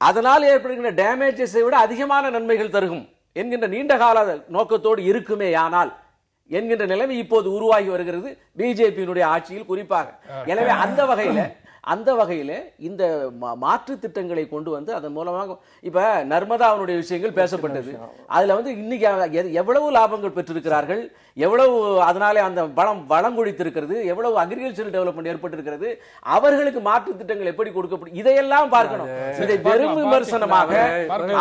அதனால் ஏற்படுகின்ற டேமேஜஸை விட அதிகமான நன்மைகள் தருகும் என்கின்ற நீண்டகால நோக்கத்தோடு இருக்குமே ஆனால் என்கின்ற நிலைமை இப்போது உருவாகி வருகிறது பிஜேபியினுடைய ஆட்சியில் குறிப்பாக. எனவே அந்த வகையில இந்த மாற்று திட்டங்களை கொண்டு வந்து அதன் மூலமாக இப்ப நர்மதாவுடைய விஷயங்கள் பேசப்பட்டது. அதுல வந்து இன்னைக்கு எவ்வளவு லாபங்கள் பெற்றிருக்கிறார்கள், எவ்வளவு அதனாலே அந்த வளம் கொழித்திருக்கிறது, எவ்வளவு அக்ரிகல்ச்சரல் டெவலப்மெண்ட் ஏற்பட்டிருக்கிறது, அவர்களுக்கு மாற்று திட்டங்கள் எப்படி கொடுக்கப்படும், இதையெல்லாம் பார்க்கணும். இதை வெறும் விமர்சனமாக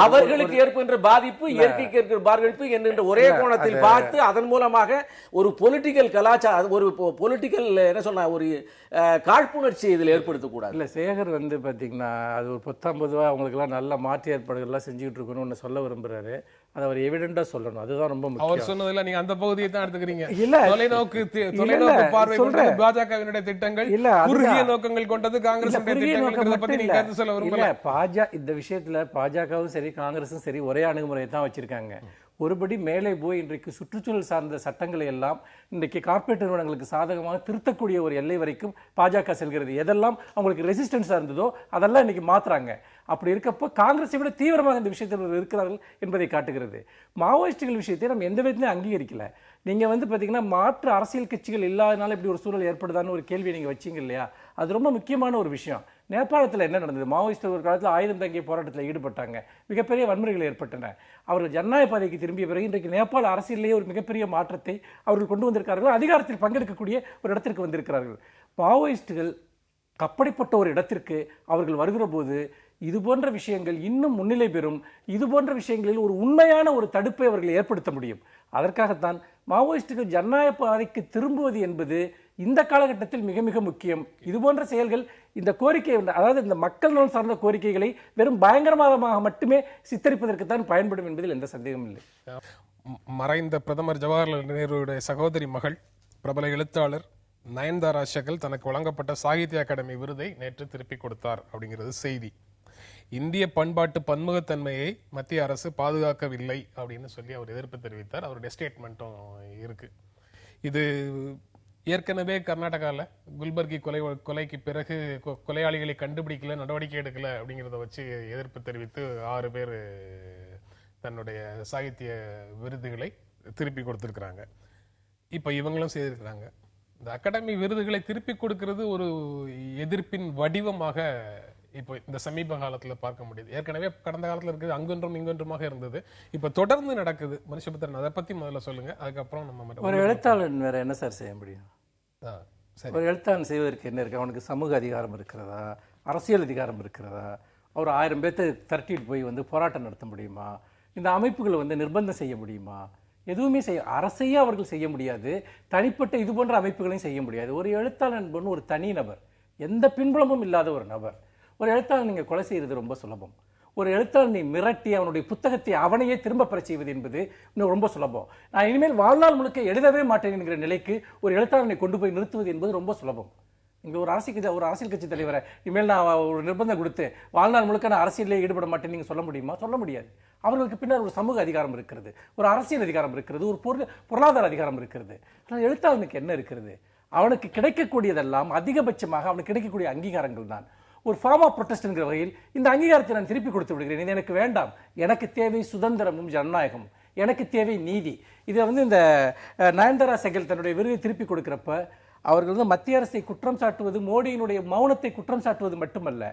அவர்களுக்கு ஏற்படுகின்ற பாதிப்பு, இயற்கைக்கு ஏற்படுகிற பாதிப்பு என்கின்ற ஒரே கோணத்தில் பார்த்து அதன் மூலமாக ஒரு பொலிட்டிக்கல் கலாச்சாரம், ஒரு பொலிட்டிக்கல் என்ன சொன்ன ஒரு காழ்ப்புணர்ச்சி இதில் ஏற்படுத்தக்கூடாது. இல்லை, சேகர் வந்து பார்த்தீங்கன்னா அது ஒரு 19 அவங்களுக்குலாம் நல்ல மாற்று ஏற்பாடுகள்லாம் செஞ்சுக்கிட்டு இருக்கணும்னு சொல்ல விரும்புகிறாரு. அதை அவர் எவிடெண்டாக சொல்லணும். அதுதான் ரொம்ப முக்கியம். அவர் சொன்னதில்ல, நீங்க அந்த பகுதியை தான் எடுத்துக்கிறீங்க. இல்ல, தொலைநோக்கு பார்வை கொண்டது பாஜகவினுடைய திட்டங்கள், குறுகிய நோக்கங்கள் கொண்டது காங்கிரஸ் திட்டங்கள் பத்தி நீங்க கருத்து சொல்ல விரும்பல. இந்த விஷயத்துல பாஜகவும் சரி காங்கிரஸும் சரி ஒரே அணுகுமுறையை தான் வச்சிருக்காங்க. ஒருபடி மேலே போய் இன்றைக்கு சுற்றுச்சூழல் சார்ந்த சட்டங்களை எல்லாம் இன்றைக்கு கார்ப்பரேட் நிறுவனங்களுக்கு சாதகமாக திருத்தக்கூடிய ஒரு எல்லை வரைக்கும் பாஜக செல்கிறது. எதெல்லாம் அவங்களுக்கு ரெசிஸ்டன்ஸாக இருந்ததோ அதெல்லாம் இன்னைக்கு மாத்துறாங்க. அப்படி இருக்கப்போ காங்கிரஸை விட தீவிரமாக இந்த விஷயத்தில் இருக்கிறார்கள் என்பதை காட்டுகிறது. மாவோயிஸ்டுகள் விஷயத்தை நம்ம எந்த விதத்திலையும் அங்கீகரிக்கல. நீங்கள் வந்து பார்த்தீங்கன்னா மாற்று அரசியல் கட்சிகள் இல்லாதனால இப்படி ஒரு சூழல் ஏற்படுதான்னு ஒரு கேள்வியை நீங்கள் வச்சிங்க இல்லையா? அது ரொம்ப முக்கியமான ஒரு விஷயம். நேபாளத்தில் என்ன நடந்தது? மாவோயிஸ்ட் ஒரு காலத்தில் ஆயுதம் தங்கிய போராட்டத்தில் ஈடுபட்டாங்க, மிகப்பெரிய வன்முறைகள் ஏற்பட்டன. அவர்கள் ஜனநாயக பாதைக்கு திரும்பிய பிறகு இன்றைக்கு நேபாள அரசியலேயே ஒரு மிகப்பெரிய மாற்றத்தை அவர்கள் கொண்டு வந்திருக்கிறார்கள். அதிகாரத்தில் பங்கெடுக்கக்கூடிய ஒரு இடத்திற்கு வந்திருக்கிறார்கள். மாவோயிஸ்டுகள் அப்படிப்பட்ட ஒரு இடத்திற்கு அவர்கள் வருகிற போது இது போன்ற விஷயங்கள் இன்னும் முன்னிலை பெறும். இது போன்ற விஷயங்களில் ஒரு உண்மையான ஒரு தடுப்பை அவர்கள் ஏற்படுத்த முடியும். அதற்காகத்தான் மாவோயிஸ்டுகள் ஜனநாயக பாதைக்கு திரும்புவது என்பது இந்த காலகட்டத்தில் மிக மிக முக்கியம். இது போன்ற செயல்கள் இந்த கோரிக்கை, அதாவது இந்த மக்கள் நலன் சார்ந்த கோரிக்கைகளை வெறும் பயங்கரவாதமாக மட்டுமே சித்தரிப்பதற்குத்தான் பயன்படும் என்பதில் எந்த சந்தேகமும் இல்லை. மறைந்த பிரதமர் ஜவஹர்லால் நேருடைய சகோதரி மகள் பிரபல எழுத்தாளர் நயன்தாரா சகல் தனக்கு வழங்கப்பட்ட சாகித்ய அகாடமி விருதை நேற்று திருப்பி கொடுத்தார் அப்படிங்கிறது செய்தி. இந்திய பண்பாட்டு பன்முகத்தன்மையை மத்திய அரசு பாதுகாக்கவில்லை அப்படின்னு சொல்லி அவர் எதிர்ப்பு தெரிவித்தார். அவருடைய ஸ்டேட்மெண்ட்டும் இருக்கு. இது ஏற்கனவே கர்நாடகாவில் குல்பர்கி கொலைக்கு பிறகு கொலையாளிகளை கண்டுபிடிக்கல, நடவடிக்கை எடுக்கல அப்படிங்கிறத வச்சு எதிர்ப்பு தெரிவித்து 6 பேர் தன்னுடைய சாகித்ய விருதுகளை திருப்பி கொடுத்துருக்குறாங்க. இப்போ இவங்களும் செய்திருக்கிறாங்க. இந்த அகாடமி விருதுகளை திருப்பி கொடுக்கிறது ஒரு எதிர்ப்பின் வடிவமாக இப்போ இந்த சமீப காலத்தில் பார்க்க முடியுது. ஏற்கனவே கடந்த காலத்தில் இருக்குது, அங்கொன்றும் இங்கொன்றுமாக இருந்தது. இப்போ தொடர்ந்து நடக்குது. மனுஷபுத்திரன், அதை பற்றி முதல்ல சொல்லுங்க, அதுக்கப்புறம் நம்ம. ஒரு எழுத்தாளன் வேற என்ன சார் செய்ய முடியும்? ஒரு எழுத்தாளன் செய்வதற்கு என்ன இருக்கு? அவனுக்கு சமூக அதிகாரம் இருக்கிறதா, அரசியல் அதிகாரம் இருக்கிறதா? அவர் 1000 பேர்த்தை திரட்டிட்டு போய் வந்து போராட்டம் நடத்த முடியுமா? இந்த அமைப்புகளை வந்து நிர்பந்தம் செய்ய முடியுமா? எதுவுமே அரசையே அவர்கள் செய்ய முடியாது. தனிப்பட்ட இது போன்ற அமைப்புகளையும் செய்ய முடியாது. ஒரு எழுத்தாளன் ஒரு தனி நபர், எந்த பின்புலமும் இல்லாத ஒரு நபர். ஒரு எழுத்தாளன் நீங்கள் கொலை செய்கிறது ரொம்ப சுலபம். ஒரு எழுத்தாளனை மிரட்டி அவனுடைய புத்தகத்தை அவனையே திரும்ப பெற செய்வது என்பது இன்னும் ரொம்ப சுலபம். நான் இனிமேல் வாழ்நாள் முழுக்க எழுதவே மாட்டேன் என்கிற நிலைக்கு ஒரு எழுத்தாளனை கொண்டு போய் நிறுத்துவது என்பது ரொம்ப சுலபம். இங்கே ஒரு அரசியல் கட்சி தலைவரை இனிமேல் நான் ஒரு நிர்பந்தம் கொடுத்து வாழ்நாள் முழுக்க நான் அரசியலே ஈடுபட மாட்டேன் நீங்கள் சொல்ல முடியுமா? சொல்ல முடியாது. அவர்களுக்கு பின்னர் ஒரு சமூக அதிகாரம் இருக்கிறது, ஒரு அரசியல் அதிகாரம் இருக்கிறது, ஒரு பொருளாதார அதிகாரம் இருக்கிறது. ஆனால் எழுத்தாளனுக்கு என்ன இருக்கிறது? அவனுக்கு கிடைக்கக்கூடியதெல்லாம் அதிகபட்சமாக அவனுக்கு கிடைக்கக்கூடிய அங்கீகாரங்கள் தான். ஒரு ஃபார்ம் ஆஃப் ப்ரொடெஸ்ட் என்கிற வகையில் இந்த அங்கீகாரத்தை நான் திருப்பி கொடுத்து விடுகிறேன். இது எனக்கு வேண்டாம். எனக்கு தேவை சுதந்திரமும் ஜனநாயகமும், எனக்கு தேவை நீதி. இதை வந்து இந்த நயன்தாரா சகல் தன்னுடைய விருதை திருப்பி கொடுக்கிறப்ப அவர்கள் வந்து மத்திய அரசை குற்றம் சாட்டுவது, மோடியினுடைய மௌனத்தை குற்றம் சாட்டுவது மட்டுமல்ல,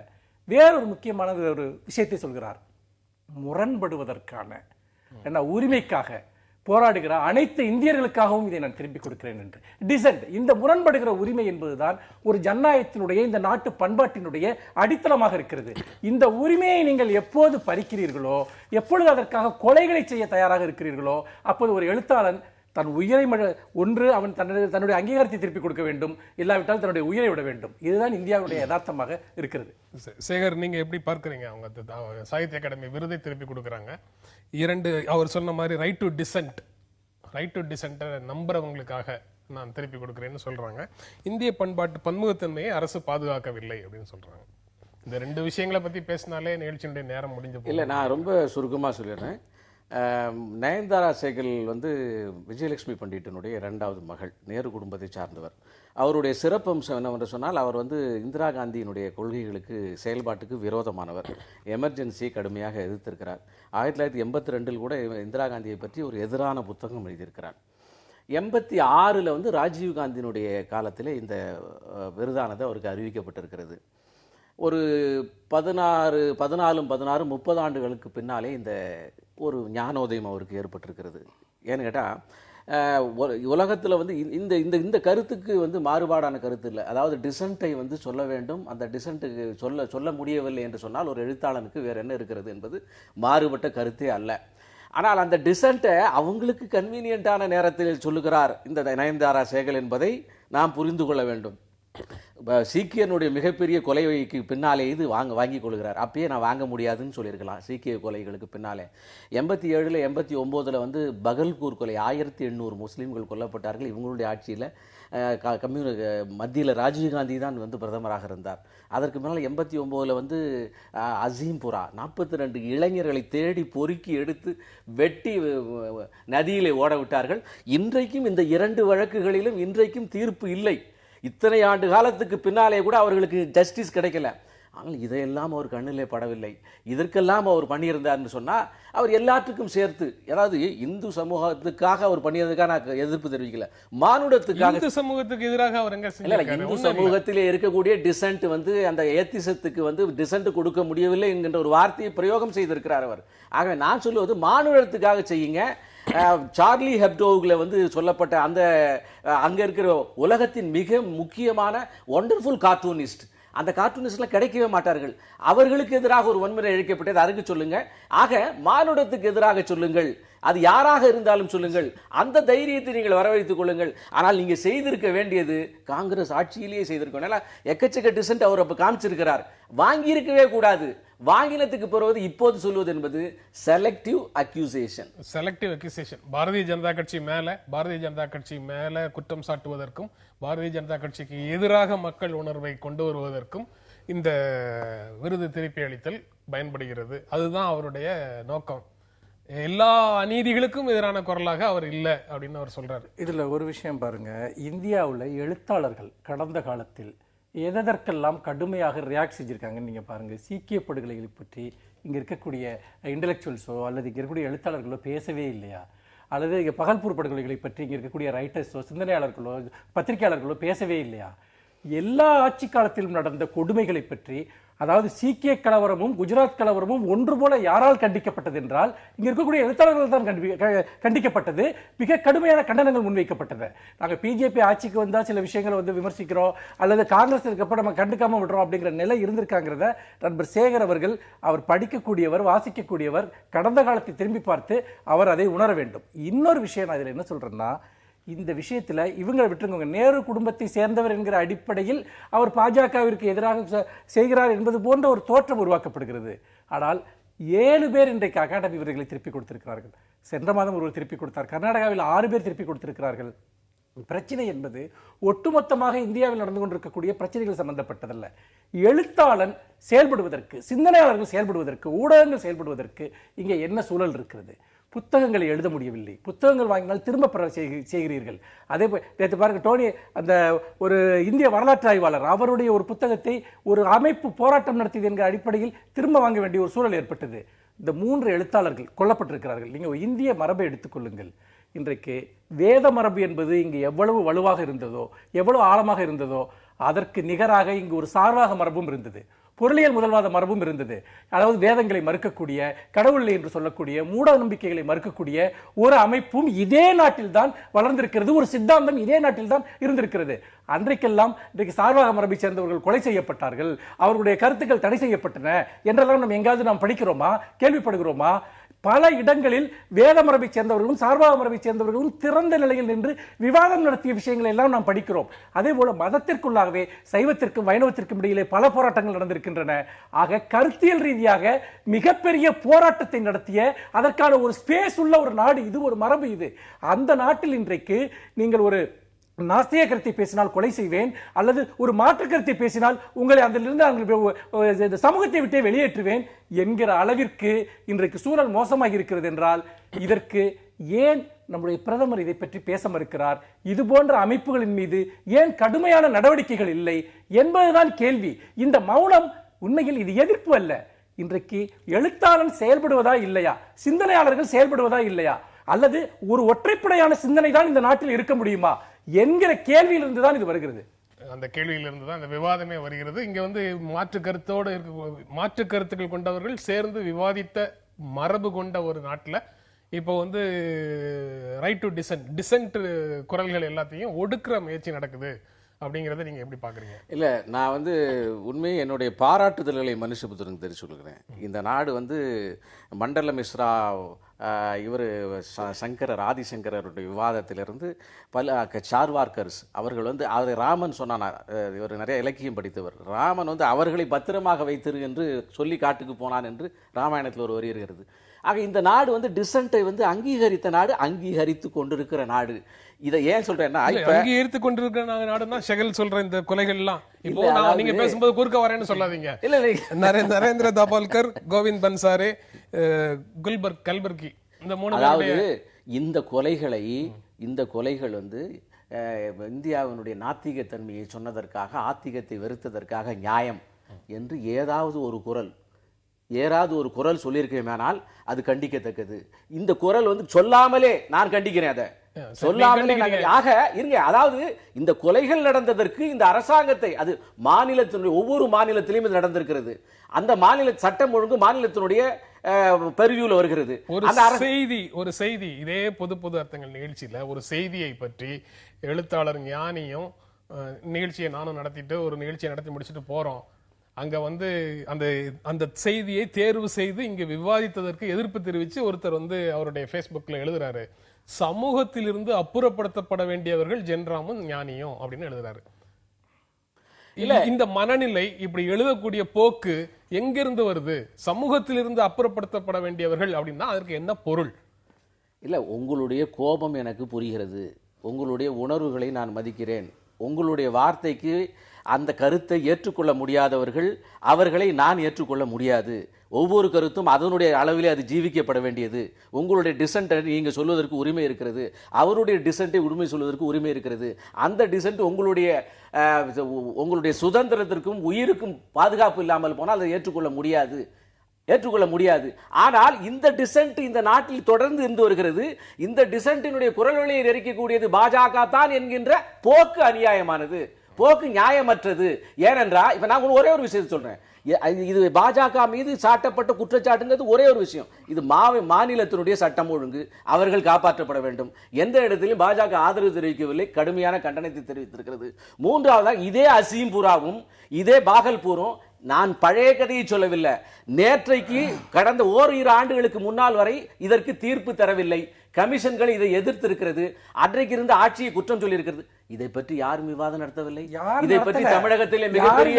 வேறொரு முக்கியமான ஒரு விஷயத்தை சொல்கிறார். முரண்படுவதற்கான உரிமைக்காக போராடுகிற அனைத்து இந்தியர்களுக்காகவும் இதை நான் திருப்பிக் கொடுக்கிறேன் என்று. டிசென்ட், இந்த முரண்படுகிற உரிமை என்பதுதான் ஒரு ஜனநாயகத்தினுடைய, இந்த நாட்டு பண்பாட்டினுடைய அடித்தளமாக இருக்கிறது. இந்த உரிமையை நீங்கள் எப்போது பறிக்கிறீர்களோ, எப்பொழுது அதற்காக கொலைகளை செய்ய தயாராக இருக்கிறீர்களோ, அப்போது ஒரு எழுத்தாளன் தன் உயிரை ஒன்று அவன் தன்னுடைய அங்கீகாரத்தை திருப்பிக் கொடுக்க வேண்டும், இல்லாவிட்டால் தன்னுடைய உயிரை விட வேண்டும். இதுதான் இந்தியாவுடைய யதார்த்தமாக இருக்கிறது. சேகர், நீங்க எப்படி பார்க்கறீங்க? அவங்க சாகித்ய அகாடமி விருதை திருப்பி கொடுக்குறாங்க. அவர் சொன்ன மாதிரி ரைட் டு டிசென்ட் நம்புறவங்களுக்காக நான் திருப்பி கொடுக்குறேன்னு சொல்றாங்க. இந்திய பண்பாட்டு பன்முகத்தன்மையை அரசு பாதுகாக்கவில்லை அப்படின்னு சொல்றாங்க. இந்த 2 விஷயங்களை பத்தி பேசினாலே நிகழ்ச்சியினுடைய நேரம் முடிஞ்சு போகும். இல்லை, நான் ரொம்ப சுருக்கமாக சொல்லிடுறேன். நயன்தாரா சேகல் விஜயலட்சுமி பண்டிட்டினுடைய 2வது மகள், நேரு குடும்பத்தை சார்ந்தவர். அவருடைய சிறப்பம்சம் என்னவென்று சொன்னால், அவர் இந்திரா காந்தியினுடைய கொள்கைகளுக்கு, செயல்பாட்டுக்கு விரோதமானவர். எமர்ஜென்சியை கடுமையாக எதிர்த்திருக்கிறார். 1982 கூட இந்திரா காந்தியை பற்றி ஒரு எதிரான புத்தகம் எழுதியிருக்கிறார். 86 ராஜீவ் காந்தியினுடைய காலத்தில் இந்த விருதானது அவருக்கு அறிவிக்கப்பட்டிருக்கிறது. ஒரு 14, 30 ஆண்டுகளுக்கு பின்னாலே இந்த ஒரு ஞானோதயம் அவருக்கு ஏற்பட்டிருக்கிறது. ஏன்னு கேட்டால், உலகத்தில் இந்த இந்த இந்த கருத்துக்கு மாறுபாடான கருத்து இல்லை. அதாவது டிசென்ட்டை சொல்ல வேண்டும், அந்த டிசென்ட்டுக்கு சொல்ல முடியவில்லை என்று சொன்னால் ஒரு எழுத்தாளனுக்கு வேறு என்ன இருக்கிறது என்பது மாறுபட்ட கருத்தே அல்ல. ஆனால் அந்த டிசென்ட்டை அவங்களுக்கு கன்வீனியன்ட்டான நேரத்தில் சொல்லுகிறார் இந்த நயன்தாரா சேகல் என்பதை நாம் புரிந்து கொள்ள வேண்டும். சீக்கியனுடைய மிகப்பெரிய கொலைக்கு பின்னாலே இது வாங்கி கொள்கிறார். அப்பயே நான் வாங்க முடியாதுன்னு சொல்லியிருக்கலாம். சீக்கிய கொலைகளுக்கு பின்னாலே 87, 89 பகல்பூர் கொலை, 1800 முஸ்லீம்கள் கொல்லப்பட்டார்கள். இவங்களுடைய ஆட்சியில் மத்தியில் ராஜீவ்காந்தி தான் பிரதமராக இருந்தார். அதற்கு முன்னால் 89 அசீம்புரா 42 இளைஞர்களை தேடி பொறுக்கி எடுத்து வெட்டி நதியிலே ஓட விட்டார்கள். இன்றைக்கும் இந்த 2 வழக்குகளிலும் இன்றைக்கும் தீர்ப்பு இல்லை. இத்தனை ஆண்டு காலத்துக்கு பின்னாலே கூட அவர்களுக்கு ஜஸ்டிஸ் கிடைக்கல. ஆனால் இதையெல்லாம் அவர் கண்ணிலே படவில்லை. இதற்கெல்லாம் அவர் பண்ணியிருந்தார்னு சொன்னால், அவர் எல்லாத்துக்கும் சேர்த்து, அதாவது இந்து சமூகத்துக்காக அவர் பண்ணியதுக்காக நான் எதிர்ப்பு தெரிவிக்கல, மானுடத்துக்காக, இந்து சமூகத்துக்கு எதிராக அவர் எங்க இந்து சமூகத்திலே இருக்கக்கூடிய டிசென்ட் அந்த ஏத்திசத்துக்கு டிசென்ட் கொடுக்க முடியவில்லை என்கின்ற ஒரு வார்த்தையை பிரயோகம் செய்திருக்கிறார் அவர். ஆக நான் சொல்லுவது, மானுடத்துக்காக செய்யுங்க. சார்லி ஹெப்டோவில் சொல்லப்பட்ட அங்க இருக்கிற உலகத்தின் மிக முக்கியமான ஒண்டர்ஃபுல் கார்ட்டூனிஸ்ட், அந்த கார்ட்டூனிஸ்ட்லாம் கிடைக்கவே மாட்டார்கள். அவர்களுக்கு எதிராக ஒரு வன்முறை இழைக்கப்பட்டது, அதுக்கு சொல்லுங்க. ஆக மானுடத்துக்கு எதிராக சொல்லுங்கள், அது யாராக இருந்தாலும் சொல்லுங்கள். அந்த தைரியத்தை நீங்கள் வரவழைத்துக் கொள்ளுங்கள். ஆனால் நீங்க செய்திருக்க வேண்டியது, காங்கிரஸ் ஆட்சியிலேயே செய்திருக்கோம். எக்கச்சக்க டிசென்ட் அவர் அப்ப காமிச்சிருக்கிறார். வாங்கி இருக்கவே கூடாது. வாங்கினத்துக்கு பிறகு இப்போது சொல்வது என்பது செலக்டிவ் அக்யூசேஷன். பாரதிய ஜனதா கட்சி மேல குற்றம் சாட்டுவதற்கும், பாரதிய ஜனதா கட்சிக்கு எதிராக மக்கள் உணர்வை கொண்டு வருவதற்கும் இந்த விருது திருப்பி அளித்தல் பயன்படுகிறது. அதுதான் அவருடைய நோக்கம். எல்லா அநீதிகளுக்கும் எதிரான குரலாக அவர் இல்லை அப்படின்னு அவர் சொல்றாரு. இதுல ஒரு விஷயம் பாருங்க, இந்தியாவில் எழுத்தாளர்கள் கடந்த காலத்தில் எதற்கெல்லாம் கடுமையாக ரியாக்ட் செஞ்சிருக்காங்கன்னு நீங்க பாருங்க. சீக்கிய படுகொலைகளை பற்றி இங்க இருக்கக்கூடிய இன்டெலெக்சுவல்ஸோ அல்லது இங்க இருக்கக்கூடிய எழுத்தாளர்களோ பேசவே இல்லையா? அல்லது இங்க பகல்பூர் படுகொலைகளை பற்றி இங்க இருக்கக்கூடிய ரைட்டர்ஸோ, சிந்தனையாளர்களோ, பத்திரிகையாளர்களோ பேசவே இல்லையா? எல்லா ஆட்சி காலத்திலும் நடந்த கொடுமைகளை பற்றி, அதாவது சீக்கிய கலவரமும் குஜராத் கலவரமும் ஒன்று போல யாரால் கண்டிக்கப்பட்டது என்றால் இங்க இருக்கக்கூடிய எழுத்தாளர்கள் தான் கண்டிக்கப்பட்டது. மிக கடுமையான கண்டனங்கள் முன்வைக்கப்பட்டது. நாங்கள் பிஜேபி ஆட்சிக்கு வந்தால் சில விஷயங்களை விமர்சிக்கிறோம், அல்லது காங்கிரஸ் இருக்கப்ப நம்ம கண்டுக்காம விடுறோம் அப்படிங்கிற நிலை இருந்திருக்காங்கிறத நண்பர் சேகர் அவர்கள், அவர் படிக்கக்கூடியவர், வாசிக்கக்கூடியவர், கடந்த காலத்தை திரும்பி பார்த்து அவர் அதை உணர வேண்டும். இன்னொரு விஷயம் நான் இதில் என்ன சொல்றேன்னா, இந்த விஷயத்துல இவங்களை விட்டுருங்க, நேரு குடும்பத்தை சேர்ந்தவர் என்கிற அடிப்படையில் அவர் பாஜகவிற்கு எதிராக செய்கிறார் என்பது போன்ற ஒரு தோற்றம் உருவாக்கப்படுகிறது. ஆனால் 7 பேர் இன்றைக்கு அகாடமி விருதுகளை திருப்பி கொடுத்திருக்கிறார்கள். சென்ற மாதம் ஒருவர் திருப்பி கொடுத்தார். கர்நாடகாவில் 6 பேர் திருப்பி கொடுத்திருக்கிறார்கள். பிரச்சனை என்பது ஒட்டுமொத்தமாக இந்தியாவில் நடந்து கொண்டிருக்கக்கூடிய பிரச்சனைகள் சம்பந்தப்பட்டதல்ல. எழுத்தாளன் செயல்படுவதற்கு, சிந்தனையாளர்கள் செயல்படுவதற்கு, ஊடகங்கள் செயல்படுவதற்கு இங்கே என்ன சூழல் இருக்கிறது? புத்தகங்களை எழுத முடியவில்லை, புத்தகங்கள் வாங்கினால் திரும்ப பெற செய்கிறீர்கள். அதே போல் நேற்று பாருங்க, டோனி அந்த ஒரு இந்திய வரலாற்று ஆய்வாளர், அவருடைய ஒரு புத்தகத்தை ஒரு அமைப்பு போராட்டம் நடத்தியது என்கிற அடிப்படையில் திரும்ப வாங்க வேண்டிய ஒரு சூழல் ஏற்பட்டது. இந்த 3 எழுத்தாளர்கள் கொல்லப்பட்டிருக்கிறார்கள். நீங்கள் இந்திய மரபை எடுத்துக்கொள்ளுங்கள். இன்றைக்கு வேத மரபு என்பது இங்கு எவ்வளவு வலுவாக இருந்ததோ, எவ்வளவு ஆழமாக இருந்ததோ, அதற்கு நிகராக இங்கு ஒரு சார்வாக மரபும் இருந்தது. பொருளியல் முதல்வாத மரபும் இருந்தது. அதாவது வேதங்களை மறுக்கக்கூடிய, கடவுள் என்று சொல்லக்கூடிய, மூட நம்பிக்கைகளை மறுக்கக்கூடிய ஒரு அமைப்பும் இதே நாட்டில் தான் வளர்ந்திருக்கிறது. ஒரு சித்தாந்தம் இதே நாட்டில் தான் இருந்திருக்கிறது. அன்றைக்கெல்லாம் இன்றைக்கு சார்வாக மரபை சேர்ந்தவர்கள் கொலை செய்யப்பட்டார்கள், அவர்களுடைய கருத்துக்கள் தடை செய்யப்பட்டன என்றெல்லாம் நம்ம எங்காவது நாம் படிக்கிறோமா, கேள்விப்படுகிறோமா? பல இடங்களில் வேத மரபை சேர்ந்தவர்களும் சார்பாக மரபை சேர்ந்தவர்களும் திறந்த நிலையில் நின்று விவாதம் நடத்திய விஷயங்களை எல்லாம் நாம் படிக்கிறோம். அதே போல மதத்திற்குள்ளாகவே சைவத்திற்கும் வைணவத்திற்கும் இடையிலே பல போராட்டங்கள் நடந்திருக்கின்றன. ஆக கருத்தியல் ரீதியாக மிகப்பெரிய போராட்டத்தை நடத்திய அதற்கான ஒரு ஸ்பேஸ் உள்ள ஒரு நாடு இது, ஒரு மரபு இது. அந்த நாட்டில் இன்றைக்கு நீங்கள் ஒரு நாஸ்திய கருத்தை பேசினால் கொலை செய்வேன், அல்லது ஒரு மாற்று கருத்தை பேசினால் உங்களை அதிலிருந்து சமூகத்தை விட்டே வெளியேற்றுவேன் என்கிற அளவிற்கு இன்றைக்கு சூழல் மோசமாக இருக்கிறது என்றால் இதற்கு ஏன் நம்முடைய பிரதமர் இதை பற்றி பேச மறுக்கிறார்? இது போன்ற அமைப்புகளின் மீது ஏன் கடுமையான நடவடிக்கைகள் இல்லை என்பதுதான் கேள்வி. இந்த மௌனம் உண்மையில் இது எதிர்ப்பு அல்ல. இன்றைக்கு எழுத்தாளன் செயல்படுவதா இல்லையா, சிந்தனையாளர்கள் செயல்படுவதா இல்லையா, அல்லது ஒரு ஒற்றைப்படையான சிந்தனை தான் இந்த நாட்டில் இருக்க முடியுமா என்கிற கேள்வியிலிருந்து தான் இது வருகிறது. அந்த கேள்வியிலிருந்து தான் இந்த விவாதமே வருகிறது. இங்க வந்து மாற்று கருத்தோடு மாற்று கருத்துக்கள் கொண்டவர்கள் சேர்ந்து விவாதித்த மரபு கொண்ட ஒரு நாட்டில் இப்போ வந்து ரைட் டு டிசென்ட் குரல்கள் எல்லாத்தையும் ஒடுக்குற முயற்சி நடக்குது அப்படிங்கிறத நீங்க எப்படி பாக்குறீங்க? இல்ல, நான் வந்து உண்மையை என்னுடைய பாராட்டுதல்களை மனுஷபுத்திரனுக்கு தெரிவிச்சு சொல்லுகிறேன். இந்த நாடு வந்து மண்டல மிஸ்ரா இவர் சங்கரர் ஆதிசங்கரருடைய விவாதத்திலிருந்து பல சார்வார்கர்ஸ் அவர்கள் வந்து அவர் ராமன் சொன்னான், இவர் நிறைய இலக்கியம் படித்தவர். ராமன் வந்து அவர்களை பத்திரமாக வைத்திரு என்று சொல்லி காட்டுக்கு போனான் என்று ராமாயணத்தில் ஒரு வரி இருக்கிறது. ஆக இந்த நாடு வந்து டிசென்ட்டை வந்து அங்கீகரித்த நாடு, அங்கீகரித்து கொண்டிருக்கிற நாடு. இதை ஏன் சொல்றேன்னா, அங்கீகரித்து கொண்டிருக்கிற நாடுனா ஷெகல் சொல்ற இந்த கொலைகள் எல்லாம் இப்போ நீங்க பேசும்போது குறுக்க வரேன்னு சொல்லாதீங்க. இல்ல, நரேந்திர தாபால்கர், கோவிந்த் பன்சாரே, குல்பர்க் கல்பர்கி, இந்த மூணு. அதாவது இந்த கொலைகள் வந்து இந்தியாவினுடைய நாத்திக தன்மையை சொன்னதற்காக, ஆத்திகத்தை வெறுத்ததற்காக நியாயம் என்று ஏதாவது ஒரு குரல் சொல்லியிருக்கேனால் அது கண்டிக்கத்தக்கது. இந்த குரல் வந்து சொல்லாமலே நான் கண்டிக்கிறேன், அதை சொல்லாமலே ஆக இருங்க. அதாவது இந்த கொலைகள் நடந்ததற்கு இந்த அரசாங்கத்தை, அது மாநிலத்தினுடைய ஒவ்வொரு மாநிலத்திலும் இது நடந்திருக்கிறது. அந்த மாநில சட்டம் ஒழுங்கு மாநிலத்தினுடைய பெருவியூல வருகிறது. ஒரு செய்தி இதே பொது அர்த்தங்கள் நிகழ்ச்சியில ஒரு செய்தியை பற்றி எழுத்தாளர் ஞானியும் நிகழ்ச்சியை நானும் நடத்திட்டு ஒரு நிகழ்ச்சியை நடத்தி முடிச்சுட்டு போறோம். அங்க வந்து அந்த செய்தியை தேர்வு செய்து இங்க விவாதித்ததற்கு எதிர்ப்பு தெரிவித்து ஒருத்தர் வந்து அவருடைய ஃபேஸ்புக்ல எழுதுறாரு, சமூகத்திலிருந்து அப்புறப்படுத்தப்பட வேண்டியவர்கள் ஜென்ராமும் ஞானியும் அப்படின்னு எழுதுறாரு. இல்ல, இந்த மனநிலை இப்படி எழுதக்கூடிய போக்கு எங்கிருந்து வருது? சமூகத்திலிருந்து அப்புறப்படுத்தப்பட வேண்டியவர்கள் அப்படின்னா அதற்கு என்ன பொருள்? இல்ல, உங்களுடைய கோபம் எனக்கு புரிகிறது, உங்களுடைய உணர்வுகளை நான் மதிக்கிறேன். உங்களுடைய வார்த்தைக்கு அந்த கருத்தை ஏற்றுக்கொள்ள முடியாதவர்கள், அவர்களை நான் ஏற்றுக்கொள்ள முடியாது. ஒவ்வொரு கருத்தும் அதனுடைய அளவிலே அது ஜீவிக்கப்பட வேண்டியது. உங்களுடைய டிசென்ட்டை நீங்க சொல்வதற்கு உரிமை இருக்கிறது, அவருடைய டிசென்ட்டை உரிமை சொல்வதற்கு உரிமை இருக்கிறது. அந்த டிசென்ட் உங்களுடைய சுதந்திரத்திற்கும் உயிருக்கும் பாதுகாப்பு இல்லாமல் போனால் அதை ஏற்றுக்கொள்ள முடியாது. ஆனால் இந்த டிசென்ட் இந்த நாட்டில் தொடர்ந்து இருந்து வருகிறது. இந்த டிசென்ட்டினுடைய குரல் வழியை நெருக்கக்கூடியது பாஜக தான் என்கின்ற போக்கு அநியாயமானது, போக்கு நியாயமற்றது. ஏனென்றால் இப்ப நான் ஒரே ஒரு விஷயத்தை சொல்றேன், இது பாஜக மீது சாட்டப்பட்ட குற்றச்சாட்டுங்கிறது ஒரே ஒரு விஷயம். இது மாநிலத்தினுடைய சட்டம் ஒழுங்கு, அவர்கள் காப்பாற்றப்பட வேண்டும். எந்த இடத்திலும் பாஜக ஆதரவு தெரிவிக்கவில்லை, கடுமையான கண்டனத்தை தெரிவித்திருக்கிறது. மூன்றாவதாக இதே அசீம்புராவும் இதே பாகல்பூரும், நான் பழைய கதையை சொல்லவில்லை, நேற்றைக்கு கடந்த ஓரிரு ஆண்டுகளுக்கு முன்னால் வரை இதற்கு தீர்ப்பு தரவில்லை. கமிஷன்கள் இதை எதிர்த்திருக்கிறது. அன்றைக்கு இருந்த ஆட்சியை குற்றம் சொல்லி இருக்கிறது. இதை பற்றி யாரும் விவாதம் நடத்தவில்லை. இதை பற்றி தமிழகத்திலே மிகப்பெரிய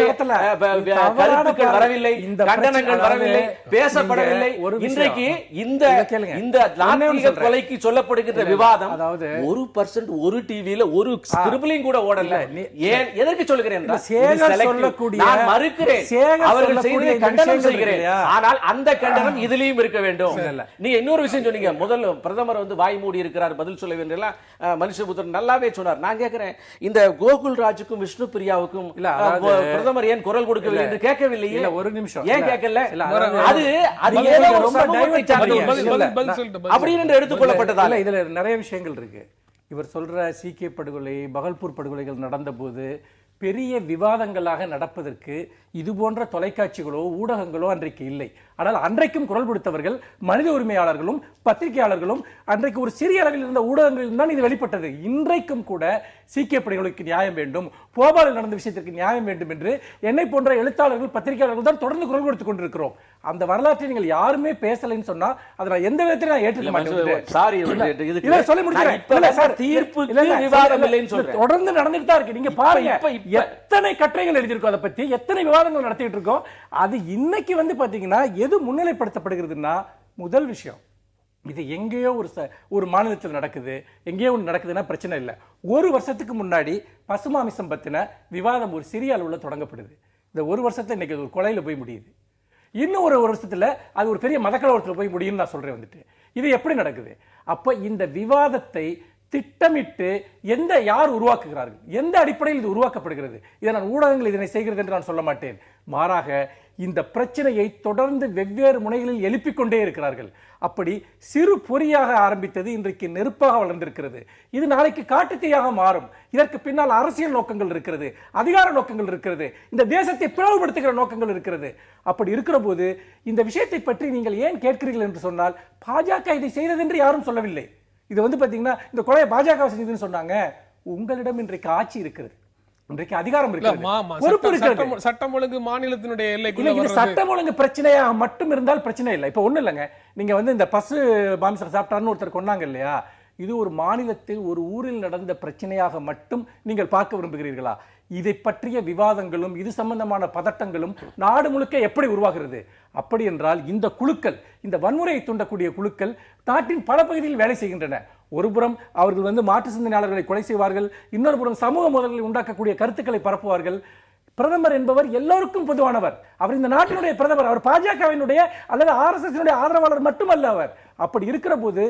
கருத்துக்கள் வரவில்லை, கண்டனங்கள் வரவில்லை, பேசப்படவில்லை. இன்றைக்கு இந்த நாத்திக கொலைக்கு சொல்லப்படுகின்ற விவாதம் 1% ஒரு டிவியில ஒரு ஸ்கிரிப்லிங் கூட ஓடல. ஏன் எதற்கு சொல்கிறேன்? நான் மறுக்கிறேன், அவர்கள் செய்ததை கண்டனம் செய்கிறேன். ஆனால் அந்த கண்டனம் இதிலையும் இருக்க வேண்டும். நீங்க இன்னொரு விஷயம் சொன்னீங்க, முதல் பிரதமர் வந்து வாய் மூடி இருக்கிறார், பதில் சொல்ல வேண்டிய மனுஷபுத்திரன் நல்லாவே சொன்னார். நான் கேட்கிறேன், இந்த கோகுல் ராஜுக்கும் விஷ்ணு பிரியாவுக்கும் பிரதமர் ஏன் குரல் கொடுக்கவில்லை என்று கேட்கவில்லையே? ஒரு நிமிஷம், ஏன் கேட்கல? அது ஏதோ ரொம்ப அப்படின்னு எடுத்துக்கொள்ளப்பட்டதால இதுல நிறைய விஷயங்கள் இருக்கு. இவர் சொல்ற சீக்கிய படுகொலை, பகல்பூர் படுகொலைகள் நடந்த போது பெரிய விவாதங்களாக நடப்பதற்கு இது போன்ற தொலைக்காட்சிகளோ ஊடகங்களோ அன்றைக்கு இல்லை. ஆனால் அன்றைக்கும் குரல் கொடுத்தவர்கள் மனித உரிமையாளர்களும் பத்திரிகையாளர்களும் அன்றைக்கு ஒரு சிறிய அளவில் இருந்த ஊடகங்களில் தான் இது வெளிப்பட்டது. இன்றைக்கும் கூட சீக்கிய படைகளுக்கு நியாயம் வேண்டும், போபாலில் நடந்த விஷயத்திற்கு நியாயம் வேண்டும் என்று என்னை போன்ற எழுத்தாளர்கள் பத்திரிகையாளர்கள் தான் தொடர்ந்து குரல் கொடுத்துக் கொண்டிருக்கிறோம். அந்த வரலாற்றை நீங்கள் யாருமே பேசலைன்னு சொன்னா அதை நான் எந்த விதத்திலும் நான் ஏற்றுக்க மாட்டேன். தொடர்ந்து நடந்துட்டு தான் இருக்கு. நீங்க பாருங்க எத்தனை கட்டுரைகள் எழுதியிருக்கோம், அதை பத்தி எத்தனை விவாதங்கள் நடத்திட்டு இருக்கோம். அது இன்னைக்கு வந்து பாத்தீங்கன்னா எது முன்னிலைப்படுத்தப்படுகிறதுனா, முதல் விஷயம் இது எங்கேயோ ஒரு மாநிலத்தில் நடக்குது, எங்கேயோ ஒன்று நடக்குதுன்னா பிரச்சனை இல்லை. ஒரு வருஷத்துக்கு முன்னாடி பசுமாமிசம் பத்தின விவாதம் ஒரு சிறிய அளவுல தொடங்கப்படுது. இந்த ஒரு வருஷத்துல இன்னைக்கு ஒரு கொலையில போய் முடியுது. இன்னும் ஒரு வருஷத்துல அது ஒரு பெரிய மதக்கலவரத்தில் போய் முடியும்னு நான் சொல்றேன். வந்துட்டு இது எப்படி நடக்குது? அப்ப இந்த விவாதத்தை திட்டமிட்டு யார் உருவாக்குகிறார்கள், எந்த அடிப்படையில் இது உருவாக்கப்படுகிறது? இதை நான் ஊடகங்கள் இதனை செய்கிறது என்று நான் சொல்ல மாட்டேன். மாறாக இந்த பிரச்சனையை தொடர்ந்து வெவ்வேறு முனைகளில் எழுப்பிக் கொண்டே இருக்கிறார்கள். அப்படி சிறு பொறியாக ஆரம்பித்தது இன்றைக்கு நெருப்பாக வளர்ந்திருக்கிறது. இது நாளைக்கு காட்டுத்தீயாக மாறும். இதற்கு பின்னால் அரசியல் நோக்கங்கள் இருக்கிறது, அதிகார நோக்கங்கள் இருக்கிறது, இந்த தேசத்தை பிளவுபடுத்துகிற நோக்கங்கள் இருக்கிறது. அப்படி இருக்கிற போது இந்த விஷயத்தை பற்றி நீங்கள் ஏன் கேட்கிறீர்கள் என்று சொன்னால், பாஜக இதை செய்தது என்று யாரும் சொல்லவில்லை. இது வந்து பாத்தீங்கன்னா இந்த கொலையை பாஜக செஞ்சதுன்னு சொன்னாங்க. உங்களிடம் இன்றைக்கு ஆட்சி இருக்கிறது, இன்றைக்கு அதிகாரம் இருக்கிறது, சட்டம் ஒழுங்கு மாநிலத்தினுடைய எல்லைக்குள்ள சட்டம் ஒழுங்கு பிரச்சனையா மட்டும் இருந்தால் பிரச்சனை இல்லை. இப்ப ஒண்ணு இல்லைங்க, நீங்க வந்து இந்த பசு மாமிசம் சாப்பிட்டாருன்னு ஒருத்தர் கொண்டாங்க இல்லையா, இது ஒரு மாநிலத்தில் ஒரு ஊரில் நடந்த பிரச்சனையாக மட்டும் நீங்கள் பார்க்க விரும்புகிறீர்களா? இதை பற்றிய விவாதங்களும் இது சம்பந்தமான பதட்டங்களும் நாடு முழுக்க எப்படி உருவாகிறது? அப்படி என்றால் இந்த குழுக்கள், இந்த வன்முறையை தூண்டக்கூடிய குழுக்கள் நாட்டின் பல பகுதியில் வேலை செய்கின்றன. ஒருபுறம் அவர்கள் வந்து மாற்று சிந்தனையாளர்களை கொலை செய்வார்கள், இன்னொரு புறம் சமூக மோதல்களை உண்டாக்கக்கூடிய கருத்துக்களை பரப்புவார்கள். பிரதமர் என்பவர் எல்லோருக்கும் பொதுவானவர். அவர் இந்த நாட்டினுடைய பிரதமர், அவர் பாஜகவினுடைய அல்லது RSS ஆதரவாளர் மட்டுமல்ல. அவர் அப்படி இருக்கிற போது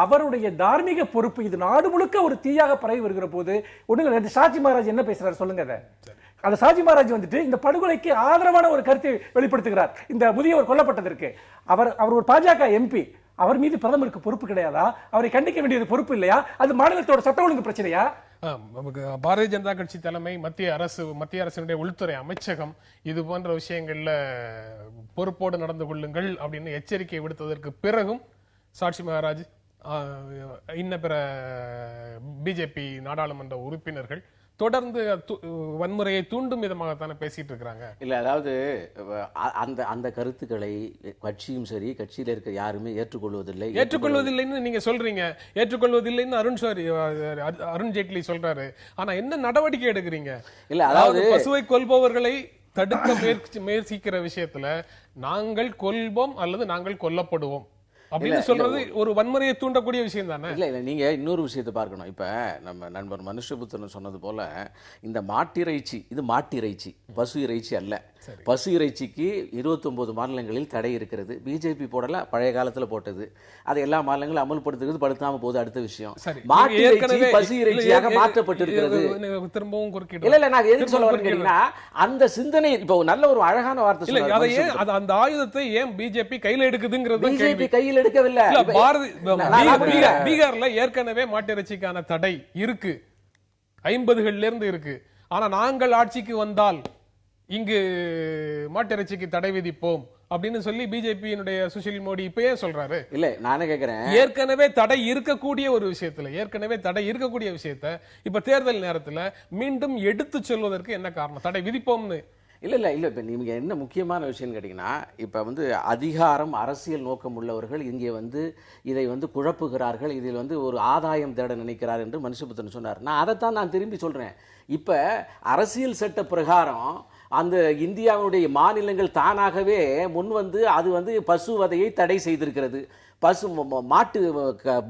அவருடைய தார்மீக பொறுப்பு இது நாடு முழுக்க ஒரு தீயாக பரவி வருகிற போது ஒண்ணு ஷாஜி மகாராஜ் என்ன பேசுறாரு சொல்லுங்க. அந்த ஷாஜி மகாராஜ் வந்துட்டு இந்த படுகொலைக்கு ஆதரவான ஒரு கருத்தை வெளிப்படுத்துகிறார். இந்த முதியவர் கொல்லப்பட்டதற்கு அவர் ஒரு பாஜக MP, அவர் மீது பிரதமருக்கு பொறுப்பு கிடையாதா? அவரை கண்டிக்க வேண்டியது பொறுப்பு இல்லையா? அது மாநிலத்தோட சட்ட ஒழுங்கு பிரச்சனையா? பாரதிய ஜனதா கட்சி தலைமை, மத்திய அரசினுடைய உள்துறை அமைச்சகம் இது போன்ற விஷயங்கள்ல பொறுப்போடு நடந்து கொள்ளுங்கள் அப்படின்னு எச்சரிக்கை விடுத்ததற்கு பிறகும் சாட்சி மகாராஜ் இன்ன பிற பிஜேபி நாடாளுமன்ற உறுப்பினர்கள் தொடர்ந்து வன்முறையை தூண்டும் விதமாகத்தானே பேசிட்டு இருக்கிறாங்க. இல்ல, அதாவது அந்த கருத்துக்களை கட்சியும் சரி கட்சியில இருக்க யாருமே ஏற்றுக்கொள்வதில்லைன்னு நீங்க சொல்றீங்க. ஏற்றுக்கொள்வதில்லைன்னு அருண் ஜேட்லி சொல்றாரு. ஆனா என்ன நடவடிக்கை எடுக்கிறீங்க? இல்ல, அதாவது பசுவை கொல்பவர்களை தடுக்க முயற்சிக்கிற விஷயத்துல நாங்கள் கொல்வோம் அல்லது நாங்கள் கொல்லப்படுவோம் அப்படின்னு சொல்றது ஒரு வன்முறையை தூண்டக்கூடிய விஷயம் தானே? இல்ல நீங்க இன்னொரு விஷயத்தை பார்க்கணும். இப்ப நம்ம நண்பர் மனுஷபுத்திரன் சொன்னது போல இந்த மாட்டிறைச்சி, இது மாட்டிறைச்சி, பசு இறைச்சி அல்ல. பசு இறைச்சிக்கு 29 மாநிலங்களில் தடை இருக்கிறது. பிஜேபி போடல, பழைய காலத்துல போட்டது. அது எல்லா மாநிலங்களும் அமல்படுத்துகிறது, படுத்தாம போது அடுத்த விஷயம். மாட்டிறைச்சி பசு இறைச்சியாக மாற்றப்பட்டிருக்கிறது. திரும்பவும் குறுக்கிட்டு இல்ல நான் எதுக்கு சொல்ல வரேன்னு கேட்டீங்கன்னா, அந்த சிந்தனை இப்ப நல்ல ஒரு அழகான வார்த்தை சொல்லுங்க. அந்த ஆயுதத்தை ஏன் பிஜேபி கையில எடுக்குதுங்கிறது பிஜேபி கையில் எடுக்கவில்லை. பீகார்ல ஏற்கனவே மாட்டிறைச்சிக்கான தடை இருக்கு, 50கள்ல இருந்து இருக்கு. ஆனா நாங்கள் ஆட்சிக்கு வந்தால் இங்கு மாட்டிறைச்சிக்கு தடை விதிப்போம் அப்படின்னு சொல்லி பிஜேபியினுடைய சுஷில் மோடி இப்பயே சொல்றாரு. இல்ல நானே கேக்குறேன், ஏற்கனவே தடை இருக்கக்கூடிய ஒரு விஷயத்த இப்ப தேர்தல் நேரத்துல மீண்டும் எடுத்து சொல்வதற்கு என்ன காரணம்? தடை விதிப்போம்னு இல்ல இப்ப நீங்க என்ன முக்கியமான விஷயம் கேட்டீங்கன்னா, இப்ப வந்து அதிகாரம் அரசியல் நோக்கம் உள்ளவர்கள் இங்கே வந்து இதை வந்து குழப்புகிறார்கள், இதில் வந்து ஒரு ஆதாயம் தேட நினைக்கிறார் என்று மனுஷபுத்திரன் சொன்னார். நான் அதைத்தான் நான் திரும்பி சொல்றேன். இப்ப அரசியல் சட்ட பிரகாரம் அந்த இந்தியாவுடைய மாநிலங்கள் தானாகவே முன் வந்து அது வந்து பசுவதையை தடை செய்திருக்கிறது. பசு மாட்டு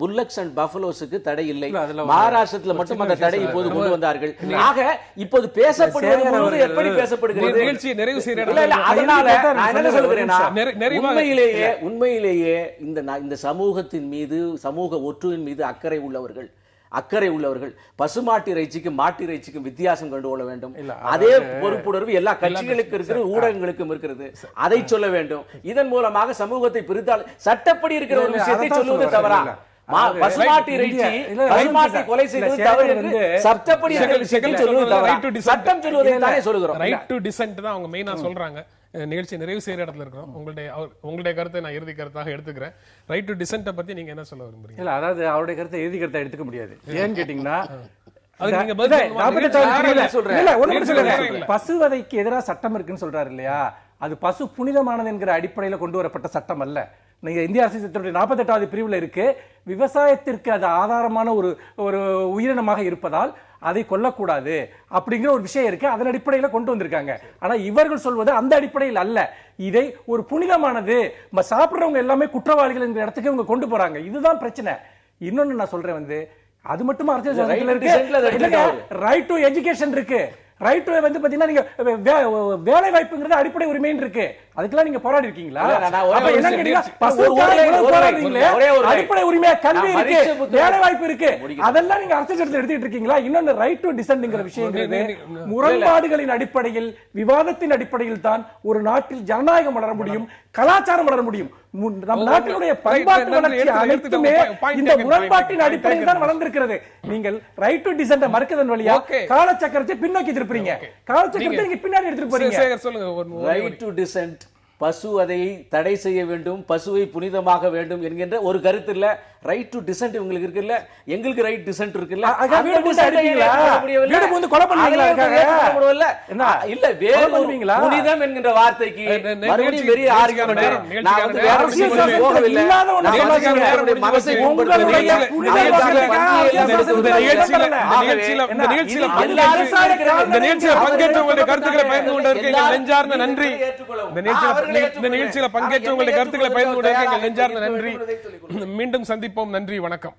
புல்லக்ஸ் அண்ட் பஃபலோஸுக்கு தடை இல்லை. மகாராஷ்டிரத்துல மட்டும் அந்த தடை இப்போது கொண்டு வந்தார்கள். ஆக இப்போது பேசப்படுவது எப்படி பேசப்படுகிறது? அதனால நான் என்ன சொல்கிறேன்னா, உண்மையிலேயே இந்த சமூகத்தின் மீது, சமூக ஒற்றுமையின் மீது அக்கறை உள்ளவர்கள் பசுமாட்டு இறைச்சிக்கு மாட்டு இறைச்சிக்கும் வித்தியாசம் கண்டு கொள்ள வேண்டும். அதே பொறுப்புணர்வு எல்லா கட்சிகளுக்கும் இருக்கிறது, ஊடகங்களுக்கும் இருக்கிறது. அதை சொல்ல வேண்டும். இதன் மூலமாக சமூகத்தை பிரித்தால் சட்டப்படி இருக்கிற ஒரு விஷயத்தை சொல்லுவது தவறா? பசுமாட்டு இறைச்சி பசுமாட்டை கொலை செய்வது தவறு என்று சட்டப்படி சட்டம் சொல்வதை தானே சொல்கிறோம். ரைட் டு டிசென்ட் தான் அவங்க மெயினா சொல்றாங்க. நிகழ்ச்சி நிறைவு செய்யற இடத்துல இருக்கிறோம். உங்களுடைய கருத்தை நான் இறுதி கருத்தாக எடுத்துக்கிறேன். ரைட் டு டிசென்ட் பத்தி நீங்க என்ன சொல்ல விரும்புறீங்க? இல்ல, அதாவது அவருடைய கருத்தை இறுதி கருத்தை எடுத்துக்க முடியாது. ஏன்னு கேட்டீங்கன்னா பசுவதைக்கு எதிராக சட்டம் இருக்குன்னு சொல்றாரு இல்லையா, அது பசு புனிதமானது என்கிற அடிப்படையில் கொண்டு வரப்பட்ட சட்டம் அல்ல. நீங்க இந்திய அரசியல் சட்டத்துடைய 48வது பிரிவுல இருக்கு, விவசாயத்திற்கு அது ஆதாரமான ஒரு உயிரினமாக இருப்பதால் அதை கொல்லக்கூடாது அப்படிங்கிற ஒரு விஷயம் இருக்கு. அதன் அடிப்படையில் கொண்டு வந்திருக்காங்க. ஆனா இவர்கள் சொல்வது அந்த அடிப்படையில் அல்ல, இதை ஒரு புனிதமானது, சாப்பிடுறவங்க எல்லாமே குற்றவாளிகள் என்கிற இடத்துக்கு இவங்க கொண்டு போறாங்க. இதுதான் பிரச்சனை. இன்னொன்னு நான் சொல்றேன், அது மட்டும் அரசியல் சட்டத்தில் இருக்கு. ரைட் டு எஜுகேஷன் இருக்கு, ரைட் டு வந்து பாத்தீங்கன்னா நீங்க வேலை வாய்ப்புங்கிறது அடிப்படை உரிமைன்னு இருக்கு. அதுக்கெல்லாம் நீங்க போராடி இருக்கீங்களா? அடிப்படை உரிமையா கல்வி இருக்கு, வேலை வாய்ப்பு இருக்கு, அதெல்லாம் நீங்க அரசியல் சட்டத்தில் எடுத்துட்டு இருக்கீங்களா? இன்னொன்னு ரைட் டு டிசென்ட்ங்கிற விஷயம் முரண்பாடுகளின் அடிப்படையில், விவாதத்தின் அடிப்படையில் தான் ஒரு நாட்டில் ஜனநாயகம் வளர முடியும், கலாச்சாரம் வளர முடியும். நம் நாட்டினுடைய பண்பாட்டு வளர்ச்சி அனைத்துமே இந்த முரண்பாட்டின் அடிப்படையில் தான் வளர்ந்திருக்கிறது. நீங்கள் ரைட் டு டிசென்ட் மறுக்கதன் வழியா காலச்சக்கரத்தை பின்னோக்கி திருப்பீங்க, காலச்சக்கரத்தை நீங்க பின்னாடி எடுத்துட்டு போறீங்க. ரைட் டு டிசென்ட், பசு அதை தடை செய்ய வேண்டும், பசுவை புனிதமாக வேண்டும் என்கின்ற ஒரு கருத்து இல்ல. ரைட் டு டிசென்ட் உங்களுக்கு இருக்குல்ல, எங்களுக்கு ரைட் டிசென்ட் இருக்குல்ல. இல்ல வேறு புனிதம் என்கின்ற வார்த்தைக்கு மறுபடியும் பெரிய ஆர்குமெண்ட். நான் வந்து வேற விஷயம் போகவில்லை. கருத்துக்களை பகிர்ந்து கொண்டதற்கு நெஞ்சார்ந்த நன்றி. இந்த நிகழ்ச்சியில பங்கேற்ற உங்களுடைய கருத்துக்களை பகிர்ந்து கொண்டதற்கு நெஞ்சார்ந்த நன்றி. மீண்டும் சந்திப்போம். நன்றி, வணக்கம்.